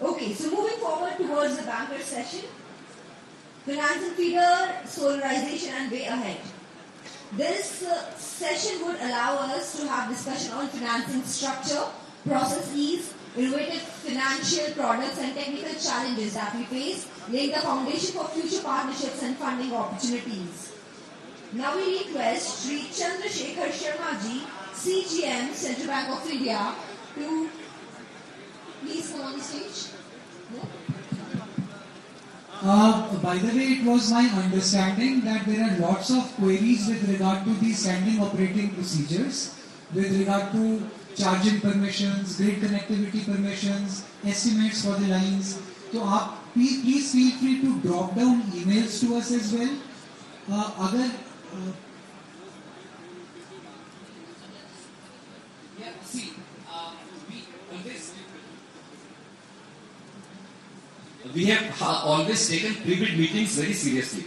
Okay, so moving forward towards the banker session. Financing feeder, solarization and way ahead. This session would allow us to have discussion on financing structure, processes, innovative financial products and technical challenges that we face, laying the foundation for future partnerships and funding opportunities. Now we request Shri Chandrasekhar Sharma ji, CGM, Central Bank of India, to please come on the stage. No? By the way, it was my understanding that there are lots of queries with regard to the standing operating procedures, with regard to charging permissions, grid connectivity permissions, estimates for the lines. So, please feel free to drop down emails to us as well. We have always taken pre-bid meetings very seriously.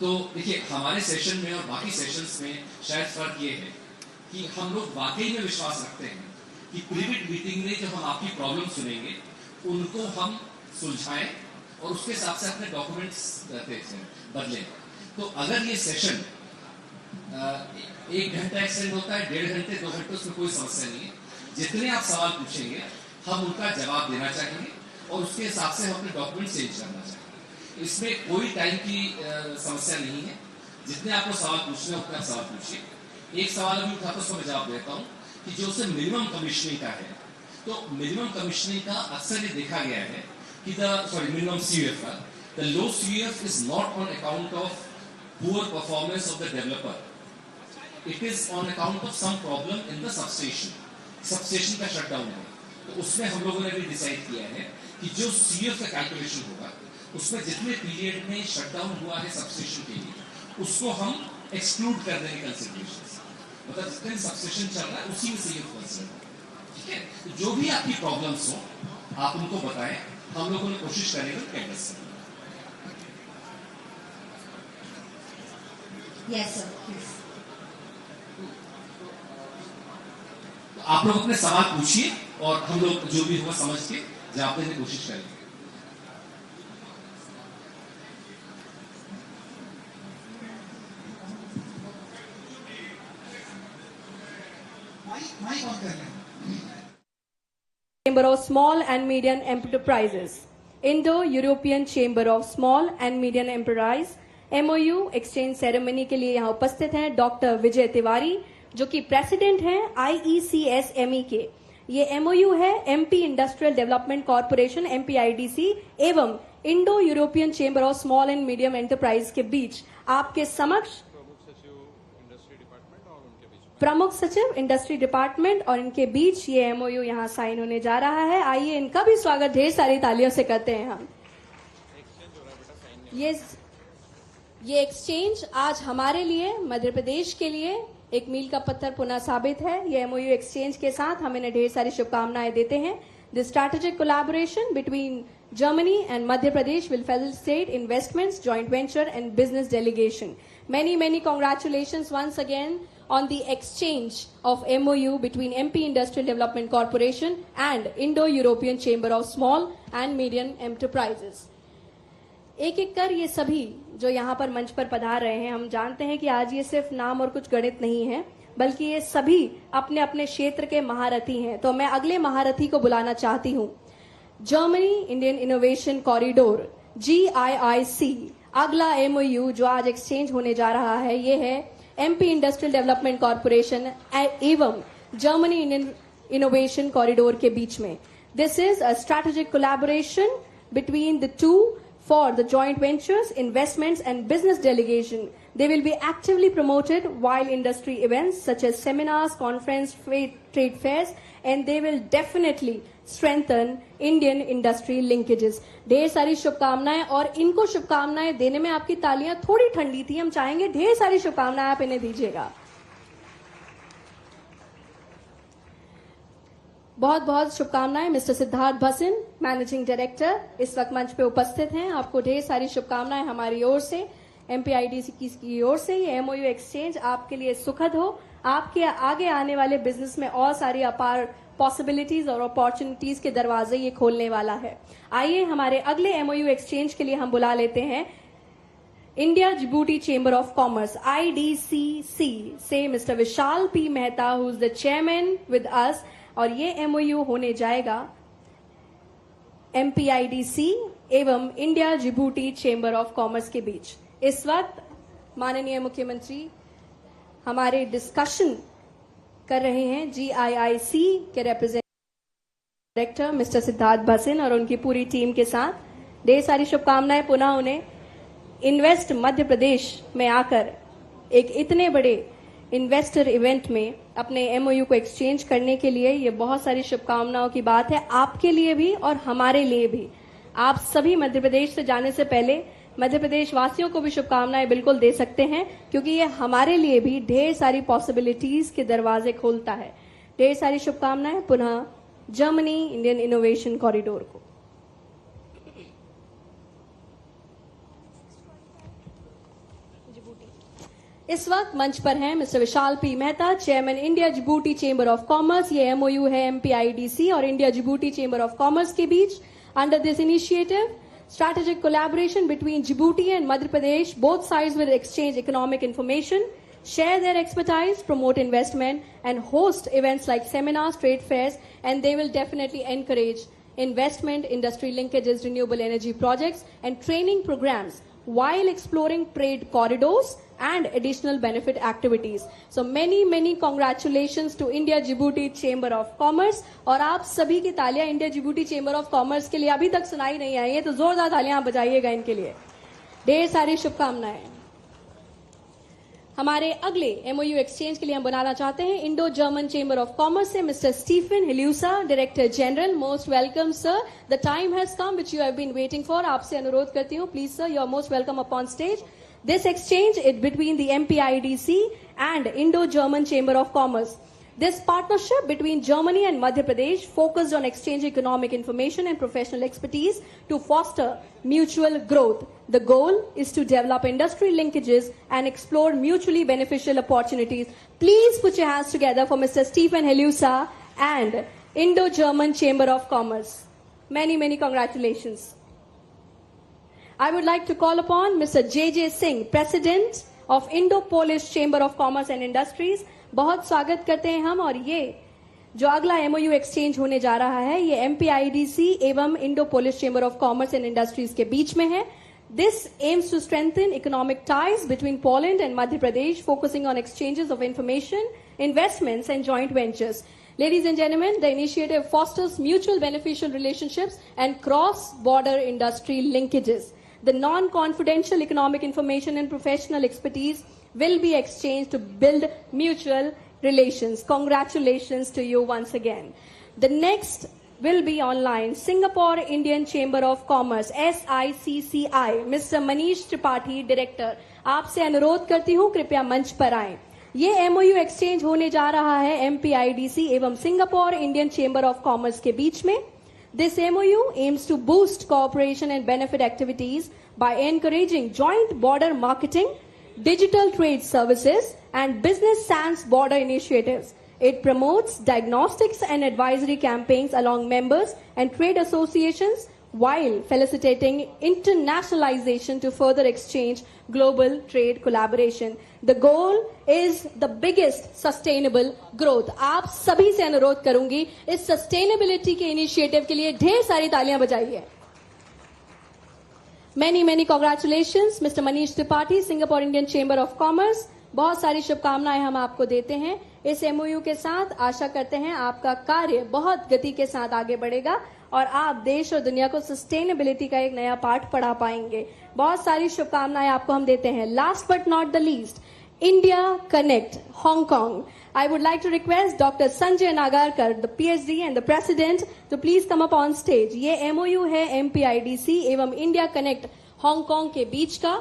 तो देखिए हमारे session में और बाकी sessions में शायद फर्क ये है कि हम लोग वाकई में विश्वास रखते हैं कि प्री-बिड मीटिंग में जब हम आपकी प्रॉब्लम सुनेंगे उनको हम सुलझाएं और उसके हिसाब से अपने डॉक्यूमेंट्स बदलें। तो अगर ये सेशन 1 घंटा एक्सटेंड होता है, 1.5 घंटे 2 घंटे, उसमें कोई समस्या नहीं है। जितने आप सवाल पूछेंगे हम उनका जवाब देना चाहेंगे और उसके हिसाब से हम अपने डॉक्यूमेंट चेंज करना चाहेंगे। इसमें कोई टाइम की समस्या नहीं है। जितने आपको सवाल पूछने उतने आप सवाल पूछिए। एक सवाल अभी उठा तो उसको मैं जवाब देता हूँ कि जो उसे मिनिमम कमीशनिंग का है तो मिनिमम कमीशनिंग का अक्सर ये देखा गया है कि मिनिमम CUF का the low CUF is not on account of poor performance of the developer. It is on account of some problem in the substation. Substation का shutdown है, तो उसमें हम लोगों ने भी डिसाइड किया है कि जो CUF का कैलकुलेशन होगा उसमें जितने पीरियड में शटडाउन हुआ है सबस्टेशन के लिए उसको हम एक्सक्लूड कर देंगे कंसिडरेशन से, मतलब जितने सबस्टेशन चल रहा है उसी में CUF कंसिडर, ठीक है। तो जो भी आपकी प्रॉब्लम्स हो आप उनको बताएं, हम लोगों ने कोशिश करेंगे एड्रेस करने। Yes, sir. Please. तो आप लोग अपने सवाल पूछिए और हम लोग जो भी होगा समझ के जवाब देने की कोशिश करेंगे। Chamber of Small and Medium Enterprises, Indo-European Chamber of Small and Medium Enterprise, MOU exchange ceremony के लिए यहाँ उपस्थित हैं डॉक्टर विजय तिवारी जो कि प्रेसिडेंट हैं IECSME के। ये MOU है MP industrial development corporation MPIDC एवं Indo European chamber of small and medium enterprise के बीच आपके समक्ष प्रमुख सचिव इंडस्ट्री डिपार्टमेंट और इनके बीच ये MOU यहाँ साइन होने जा रहा है। आइए इनका भी स्वागत ढेर सारी तालियों से करते हैं हम। ये एक्सचेंज आज हमारे लिए मध्य प्रदेश के लिए एक मील का पत्थर पुनः साबित है। ये MOU एक्सचेंज के साथ हम इन्हें ढेर सारी शुभकामनाएं देते हैं। The strategic collaboration between Germany and Madhya Pradesh will facilitate investments, joint venture and business delegation. Many congratulations once again on the exchange of MOU between MP Industrial Development Corporation and Indo-European Chamber of Small and Medium Enterprises. एक एक कर ये सभी जो यहाँ पर मंच पर पधार रहे हैं, हम जानते हैं कि आज ये सिर्फ नाम और कुछ गणित नहीं है, बल्कि ये सभी अपने अपने क्षेत्र के महारथी हैं। तो मैं अगले महारथी को बुलाना चाहती हूँ। Germany Indian innovation corridor GIIC, अगला MOU जो आज एक्सचेंज होने जा रहा है ये है MP इंडस्ट्रियल डेवलपमेंट कॉर्पोरेशन एवं जर्मनी इंडियन इनोवेशन कॉरिडोर के बीच में। This is a strategic collaboration between the two for the joint ventures, investments and business delegation. They will be actively promoted while industry events such as seminars, conference, trade fairs, and they will definitely strengthen Indian industry linkages. ढेर सारी शुभकामनाएं और इनको शुभकामनाएं देने में आपकी तालियां थोड़ी ठंडी थी, हम चाहेंगे ढेर सारी शुभकामनाएं आप इन्हें दीजिएगा। बहुत बहुत शुभकामनाएं mister Siddharth Bhasin, managing director, इस वक्त मंच पे उपस्थित हैं। आपको ढेर सारी शुभकामनाएं हमारी ओर से, MPIDC की ओर से। ये MOU एक्सचेंज आपके लिए सुखद हो, आपके आगे आने वाले बिजनेस में और सारी अपार पॉसिबिलिटीज और अपॉर्चुनिटीज के दरवाजे ये खोलने वाला है। आइए हमारे अगले MOU एक्सचेंज के लिए हम बुला लेते हैं India Djibouti chamber of commerce IDCC से mister Vishal P Mehta, who is the chairman with us, और ये MOU होने जाएगा MPIDC एवं India Djibouti chamber of commerce के बीच। इस वक्त माननीय मुख्यमंत्री हमारे डिस्कशन कर रहे हैं GIIC के representative director mister Siddharth Bhasin और उनकी पूरी टीम के साथ। ढेर सारी शुभकामनाएं पुनः उन्हें इन्वेस्ट मध्य प्रदेश में आकर एक इतने बड़े इन्वेस्टर इवेंट में अपने MOU को एक्सचेंज करने के लिए। ये बहुत सारी शुभकामनाओं की बात है आपके लिए भी और हमारे लिए भी। आप सभी मध्य प्रदेश से जाने से पहले मध्य प्रदेश वासियों को भी शुभकामनाएं बिल्कुल दे सकते हैं, क्योंकि ये हमारे लिए भी ढेर सारी पॉसिबिलिटीज के दरवाजे खोलता है। ढेर सारी शुभकामनाएं पुनः जर्मनी इंडियन इनोवेशन कॉरिडोर को। इस वक्त मंच पर हैं mister Vishal P Mehta, chairman India Djibouti chamber of commerce. ये MOU है MPIDC और India Djibouti chamber of commerce के बीच। Under this initiative, strategic collaboration between Djibouti and Madhya Pradesh, both sides will exchange economic information, share their expertise, promote investment, and host events like seminars, trade fairs, and they will definitely encourage investment, industry linkages, renewable energy projects, and training programs while exploring trade corridors and additional benefit activities. So many congratulations to India Djibouti Chamber of Commerce. और आप सभी की तालियां India Djibouti chamber of commerce के लिए अभी तक सुनाई नहीं आई है, तो जोरदार तालियां आप बजाइएगा इनके लिए. ढेर सारी शुभकामनाएं. हमारे अगले एमओयू एक्सचेंज के लिए हम बनाना चाहते हैं Indo German chamber of commerce से mister Stefan Halusa, director general. Most welcome sir, the time has come which you have been waiting for. आपसे अनुरोध करती हूँ, please sir, you are most welcome upon stage. This exchange is between the MPIDC and Indo-German Chamber of Commerce. This partnership between Germany and Madhya Pradesh focused on exchanging economic information and professional expertise to foster mutual growth. The goal is to develop industry linkages and explore mutually beneficial opportunities. Please put your hands together for Mr. Stephen Helusa and Indo-German Chamber of Commerce. Many congratulations. I would like to call upon Mr. J.J. Singh, President of Indo-Polish Chamber of Commerce and Industries. बहुत स्वागत करते हैं हम. और ये जो अगला MOU exchange होने जा रहा है, ये MPIDC एवं Indo-Polish Chamber of Commerce and Industries के बीच में है. This aims to strengthen economic ties between Poland and Madhya Pradesh, focusing on exchanges of information, investments and joint ventures. Ladies and gentlemen, the initiative fosters mutual beneficial relationships and cross-border industry linkages. The non-confidential economic information and professional expertise will be exchanged to build mutual relations. Congratulations to you once again. The next will be online. Singapore Indian Chamber of Commerce, SICCI, Mr. Manish Tripathi, Director. आपसे अनुरोध करती हूँ, कृपया मंच पर आएं. ये MOU exchange होने जा रहा है MPIDC एवं Singapore Indian chamber of commerce के बीच में. This MOU aims to boost cooperation and benefit activities by encouraging joint border marketing, digital trade services, and business sans border initiatives. It promotes diagnostics and advisory campaigns along members and trade associations while facilitating internationalization to further exchange global trade collaboration. The goal is the biggest sustainable growth. आप सभी से अनुरोध करूंगी, इस sustainability के initiative के लिए ढेर सारी तालियां बजाइए. Many congratulations, Mr. Manish Tripathi, Singapore Indian Chamber of Commerce. बहुत सारी शुभकामनाएं हम आपको देते हैं. इस MOU के साथ आशा करते हैं आपका कार्य बहुत गति के साथ आगे बढ़ेगा और आप देश और दुनिया को सस्टेनेबिलिटी का एक नया पाठ पढ़ा पाएंगे. बहुत सारी शुभकामनाएं आपको हम देते हैं. Last but not the least, India connect Hong Kong. I would like to request Dr. Sanjay Nagarkar, the PhD and the President, to please come up on stage. ये MOU है MPIDC एवं India Connect हांगकांग के बीच का.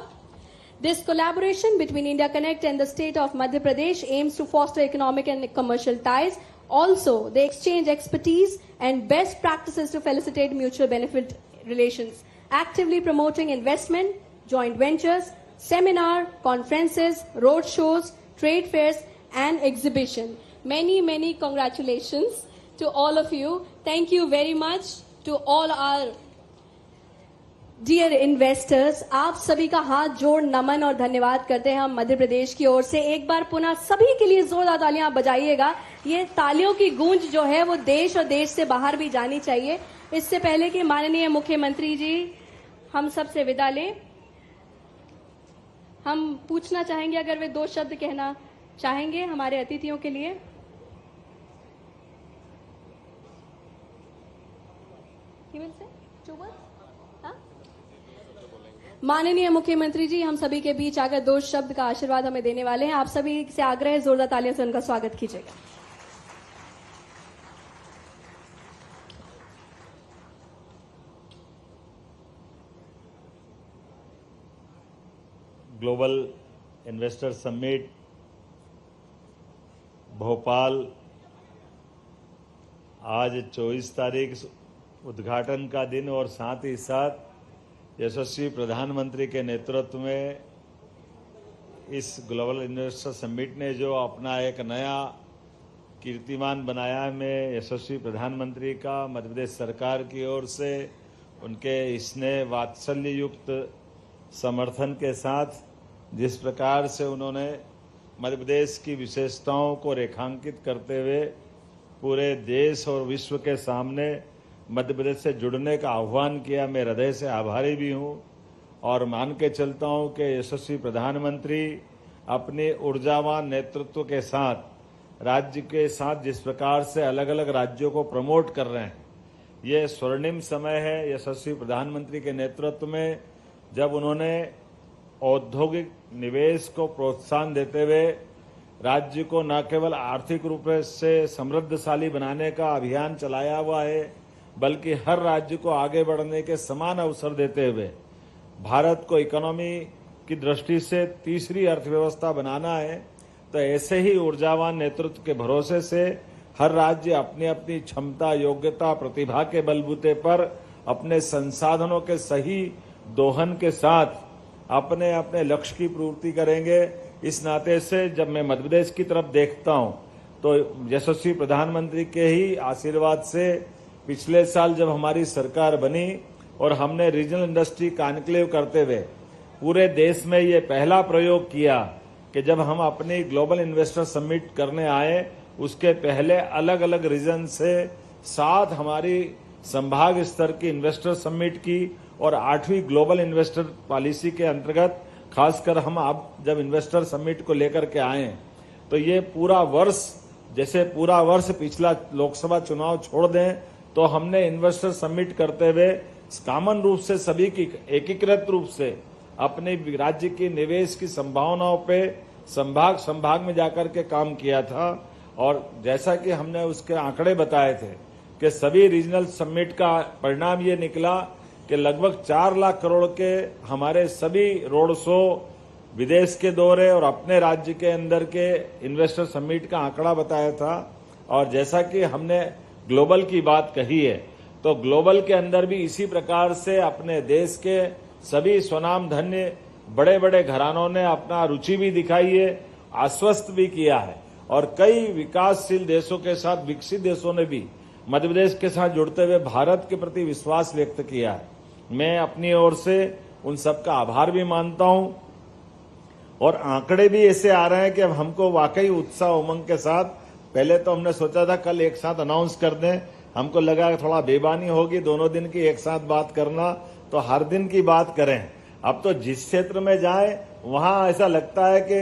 This collaboration between India Connect and the state of Madhya Pradesh aims to foster economic and commercial ties. Also, they exchange expertise and best practices to facilitate mutual benefit relations, actively promoting investment, joint ventures, seminar, conferences, road shows, trade fairs, and exhibition. Many congratulations to all of you. Thank you very much to all our dear investors. आप सभी का हाथ जोड़ नमन और धन्यवाद करते हैं हम मध्य प्रदेश की ओर से. एक बार पुनः सभी के लिए जोरदार तालियां आप बजाइएगा. ये तालियों की गूंज जो है वो देश और देश से बाहर भी जानी चाहिए. इससे पहले कि माननीय मुख्यमंत्री जी हम सब से विदा लें, हम पूछना चाहेंगे अगर वे 2 शब्द कहना चाहेंगे हमारे अतिथियों के लिए. माननीय मुख्यमंत्री जी हम सभी के बीच आकर 2 शब्द का आशीर्वाद हमें देने वाले हैं. आप सभी से आग्रह है, जोरदार तालियों से उनका स्वागत कीजिएगा. ग्लोबल इन्वेस्टर समिट भोपाल आज 24 तारीख उद्घाटन का दिन और साथ ही साथ यशस्वी प्रधानमंत्री के नेतृत्व में इस ग्लोबल इन्वेस्टर समिट ने जो अपना एक नया कीर्तिमान बनाया है, मैं यशस्वी प्रधानमंत्री का मध्य प्रदेश सरकार की ओर से उनके स्नेह वात्सल्य युक्त समर्थन के साथ जिस प्रकार से उन्होंने मध्य प्रदेश की विशेषताओं को रेखांकित करते हुए पूरे देश और विश्व के सामने मध्य प्रदेश से जुड़ने का आह्वान किया, मैं हृदय से आभारी भी हूँ. और मान के चलता हूं कि यशस्वी प्रधानमंत्री अपने ऊर्जावान नेतृत्व के साथ राज्य के साथ जिस प्रकार से अलग अलग राज्यों को प्रमोट कर रहे हैं, ये स्वर्णिम समय है यशस्वी प्रधानमंत्री के नेतृत्व में, जब उन्होंने औद्योगिक निवेश को प्रोत्साहन देते हुए राज्य को न केवल आर्थिक रूप से समृद्धशाली बनाने का अभियान चलाया हुआ है, बल्कि हर राज्य को आगे बढ़ने के समान अवसर देते हुए भारत को इकोनॉमी की दृष्टि से तीसरी अर्थव्यवस्था बनाना है। तो ऐसे ही ऊर्जावान नेतृत्व के भरोसे से हर राज्य अपनी अपनी क्षमता, योग्यता, प्रतिभा के बलबूते पर अपने संसाधनों के सही दोहन के साथ अपने अपने लक्ष्य की पूर्ति करेंगे। इस नाते से जब मैं मध्य प्रदेश की तरफ देखता हूं तो यशस्वी प्रधानमंत्री के ही आशीर्वाद से पिछले साल जब हमारी सरकार बनी और हमने रीजनल इंडस्ट्री कॉन्क्लेव करते हुए पूरे देश में ये पहला प्रयोग किया कि जब हम अपनी ग्लोबल इन्वेस्टर समिट करने आए, उसके पहले अलग अलग रीजन से 7 हमारी संभाग स्तर की इन्वेस्टर समिट की और 8वीं ग्लोबल इन्वेस्टर पॉलिसी के अंतर्गत खासकर हम अब जब इन्वेस्टर समिट को लेकर के आए तो ये पूरा वर्ष, जैसे पूरा वर्ष पिछला लोकसभा चुनाव छोड़ दें तो हमने इन्वेस्टर समिट करते हुए कॉमन रूप से सभी की एकीकृत रूप से अपने राज्य की निवेश की संभावनाओं पे संभाग में जाकर के काम किया था। और जैसा कि हमने उसके आंकड़े बताए थे कि सभी रीजनल समिट का परिणाम ये निकला कि लगभग 4 लाख करोड़ के हमारे सभी रोड शो, विदेश के दौरे और अपने राज्य के अंदर के इन्वेस्टर समिट का आंकड़ा बताया था। और जैसा कि हमने ग्लोबल की बात कही है तो ग्लोबल के अंदर भी इसी प्रकार से अपने देश के सभी स्वनाम धन्य बड़े बड़े घरानों ने अपना रुचि भी दिखाई है, आश्वस्त भी किया है और कई विकासशील देशों के साथ विकसित देशों ने भी मध्य प्रदेश के साथ जुड़ते हुए भारत के प्रति विश्वास व्यक्त किया है। मैं अपनी ओर से उन सबका आभार भी मानता हूं और आंकड़े भी ऐसे आ रहे हैं कि अब हमको वाकई उत्साह उमंग के साथ, पहले तो हमने सोचा था कल एक साथ अनाउंस कर दें, हमको लगा थोड़ा बेबानी होगी दोनों दिन की एक साथ बात करना, तो हर दिन की बात करें। अब तो जिस क्षेत्र में जाए वहां ऐसा लगता है कि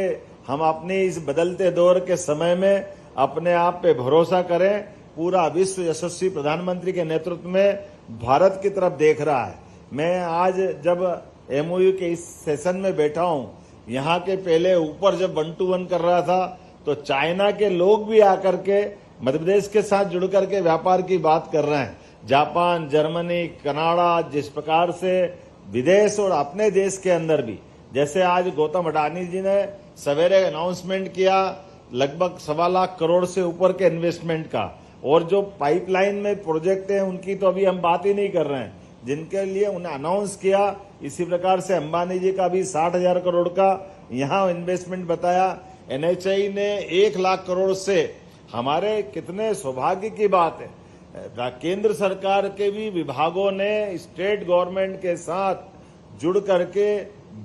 हम अपनी इस बदलते दौर के समय में अपने आप पे भरोसा करें। पूरा विश्व यशस्वी प्रधानमंत्री के नेतृत्व में भारत की तरफ देख रहा है। मैं आज जब एमओयू के इस सेशन में बैठा हूं, यहाँ के पहले ऊपर जब 1 to 1 कर रहा था तो चाइना के लोग भी आकर के मध्य प्रदेश के साथ जुड़ करके व्यापार की बात कर रहे हैं। जापान, जर्मनी, कनाडा, जिस प्रकार से विदेश और अपने देश के अंदर भी, जैसे आज गौतम अडानी जी ने सवेरे अनाउंसमेंट किया लगभग 1.25 लाख करोड़ से ऊपर के इन्वेस्टमेंट का, और जो पाइपलाइन में प्रोजेक्ट हैं उनकी तो अभी हम बात ही नहीं कर रहे हैं, जिनके लिए उन्हें अनाउंस किया। इसी प्रकार से अंबानी जी का भी 60,000 करोड़ का यहाँ इन्वेस्टमेंट बताया। एनएचआई ने 1 लाख करोड़ से, हमारे कितने सौभाग्य की बात है, केंद्र सरकार के भी विभागों ने स्टेट गवर्नमेंट के साथ जुड़ करके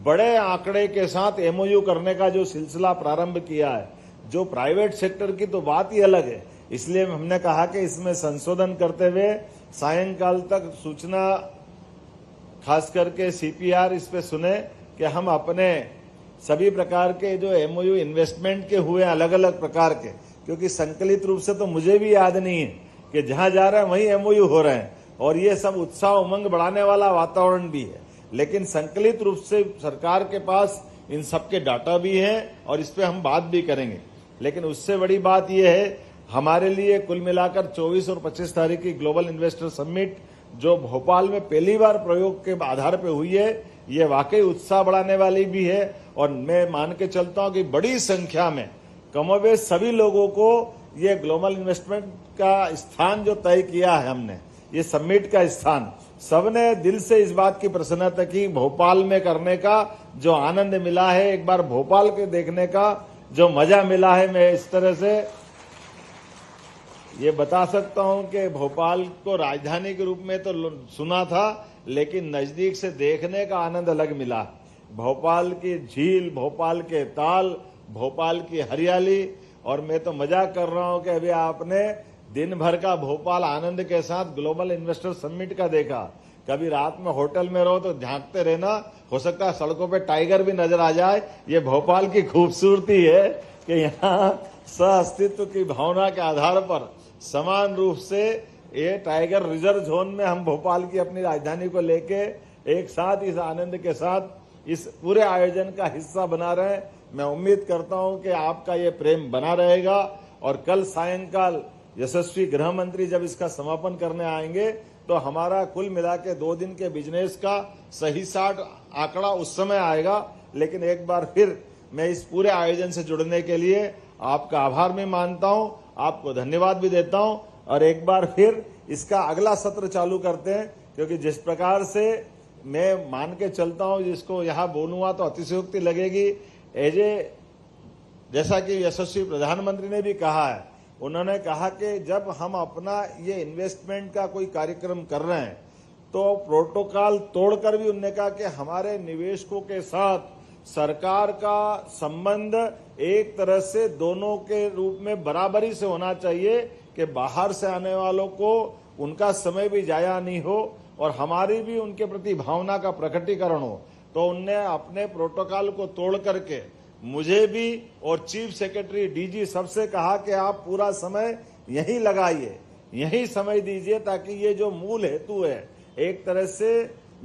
बड़े आंकड़े के साथ एमओयू करने का जो सिलसिला प्रारंभ किया है। जो प्राइवेट सेक्टर की तो बात ही अलग है, इसलिए हमने कहा कि इसमें संशोधन करते हुए सायंकाल तक सूचना खास करके सीपीआर इस पे सुने कि हम अपने सभी प्रकार के जो एमओयू इन्वेस्टमेंट के हुए अलग अलग प्रकार के, क्योंकि संकलित रूप से तो मुझे भी याद नहीं है कि जहां जा रहे हैं वहीं एमओयू हो रहे हैं, और ये सब उत्साह उमंग बढ़ाने वाला वातावरण भी है। लेकिन संकलित रूप से सरकार के पास इन सबके डाटा भी हैं और इस पे हम बात भी करेंगे। लेकिन उससे बड़ी बात यह है, हमारे लिए कुल मिलाकर 24 और 25 तारीख की ग्लोबल इन्वेस्टर समिट जो भोपाल में पहली बार प्रयोग के आधार पर हुई है, ये वाकई उत्साह बढ़ाने वाली भी है। और मैं मान के चलता हूं कि बड़ी संख्या में कमोबेश सभी लोगों को ये ग्लोबल इन्वेस्टमेंट का स्थान जो तय किया है हमने, ये समिट का स्थान, सबने दिल से इस बात की प्रसन्नता की। भोपाल में करने का जो आनंद मिला है, एक बार भोपाल के देखने का जो मजा मिला है, मैं इस तरह से ये बता सकता हूं कि भोपाल को राजधानी के रूप में तो सुना था, लेकिन नजदीक से देखने का आनंद अलग मिला। भोपाल की झील, भोपाल के ताल, भोपाल की हरियाली, और मैं तो मजाक कर रहा हूं कि अभी आपने दिन भर का भोपाल आनंद के साथ ग्लोबल इन्वेस्टर समिट का देखा, कभी रात में होटल में रहो तो झांकते रहना, हो सकता है सड़कों पे टाइगर भी नजर आ जाए। ये भोपाल की खूबसूरती है कि यहाँ सह-अस्तित्व की भावना के आधार पर समान रूप से ये टाइगर रिजर्व जोन में हम भोपाल की अपनी राजधानी को लेके एक साथ इस आनंद के साथ इस पूरे आयोजन का हिस्सा बना रहे। मैं उम्मीद करता हूं कि आपका ये प्रेम बना रहेगा और कल सायंकाल यशस्वी गृह मंत्री जब इसका समापन करने आएंगे तो हमारा कुल मिला के 2 दिन के बिजनेस का सही साठ आंकड़ा उस समय आएगा। लेकिन एक बार फिर मैं इस पूरे आयोजन से जुड़ने के लिए आपका आभार भी मानता हूं, आपको धन्यवाद भी देता हूं और एक बार फिर इसका अगला सत्र चालू करते हैं, क्योंकि जिस प्रकार से मैं मान के चलता हूं, जिसको यहाँ बोलूंगा तो अतिशयोक्ति लगेगी। जैसा कि यशस्वी प्रधानमंत्री ने भी कहा है, उन्होंने कहा कि जब हम अपना ये इन्वेस्टमेंट का कोई कार्यक्रम कर रहे हैं तो प्रोटोकॉल तोड़कर भी उन्होंने कहा कि हमारे निवेशकों के साथ सरकार का संबंध एक तरह से दोनों के रूप में बराबरी से होना चाहिए कि बाहर से आने वालों को उनका समय भी जाया नहीं हो और हमारी भी उनके प्रति भावना का प्रकटीकरण हो। तो उनने अपने प्रोटोकॉल को तोड़ करके मुझे भी और चीफ सेक्रेटरी डीजी सबसे कहा कि आप पूरा समय यहीं लगाइए, यहीं समय दीजिए, ताकि ये जो मूल हेतु है, एक तरह से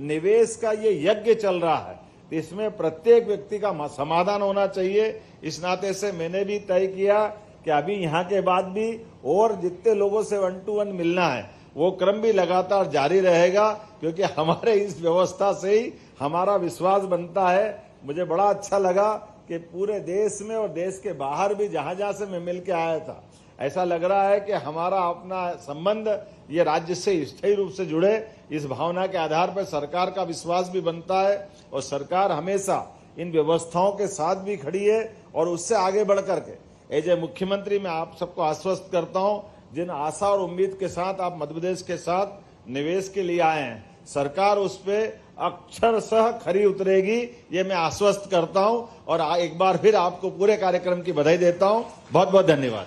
निवेश का ये यज्ञ चल रहा है, इसमें प्रत्येक व्यक्ति का समाधान होना चाहिए। इस नाते से मैंने भी तय किया कि अभी यहाँ के बाद भी और जितने लोगों से 1 to 1 मिलना है वो क्रम भी लगातार जारी रहेगा, क्योंकि हमारे इस व्यवस्था से ही हमारा विश्वास बनता है। मुझे बड़ा अच्छा लगा कि पूरे देश में और देश के बाहर भी जहां जहां से मैं मिल के आया था, ऐसा लग रहा है कि हमारा अपना संबंध ये राज्य से स्थायी रूप से जुड़े। इस भावना के आधार पर सरकार का विश्वास भी बनता है और सरकार हमेशा इन व्यवस्थाओं के साथ भी खड़ी है और उससे आगे बढ़ करके एज ए मुख्यमंत्री मैं आप सबको आश्वस्त करता हूं, जिन आशा और उम्मीद के साथ आप मध्य प्रदेश के साथ निवेश के लिए आए हैं, सरकार उस पे अक्षरशः खरी उतरेगी, ये मैं आश्वस्त करता हूं और एक बार फिर आपको पूरे कार्यक्रम की बधाई देता हूं। बहुत बहुत धन्यवाद।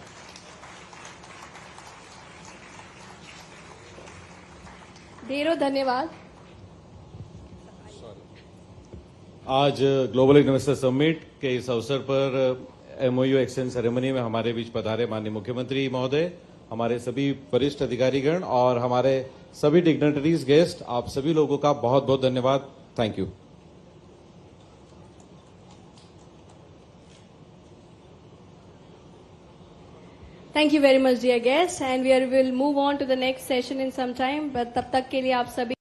ढेरों धन्यवाद। आज ग्लोबल इन्वेस्टर समिट के इस अवसर पर MOU एक्सचेंज सेरेमनी में हमारे बीच पधारे माननीय मुख्यमंत्री महोदय, हमारे सभी वरिष्ठ अधिकारीगण और हमारे सभी डिग्नेटरीज गेस्ट, आप सभी लोगों का बहुत बहुत धन्यवाद। Thank you. Thank you very much, dear guests, and we will move on to the next session in some time. But तब तक के लिए आप सभी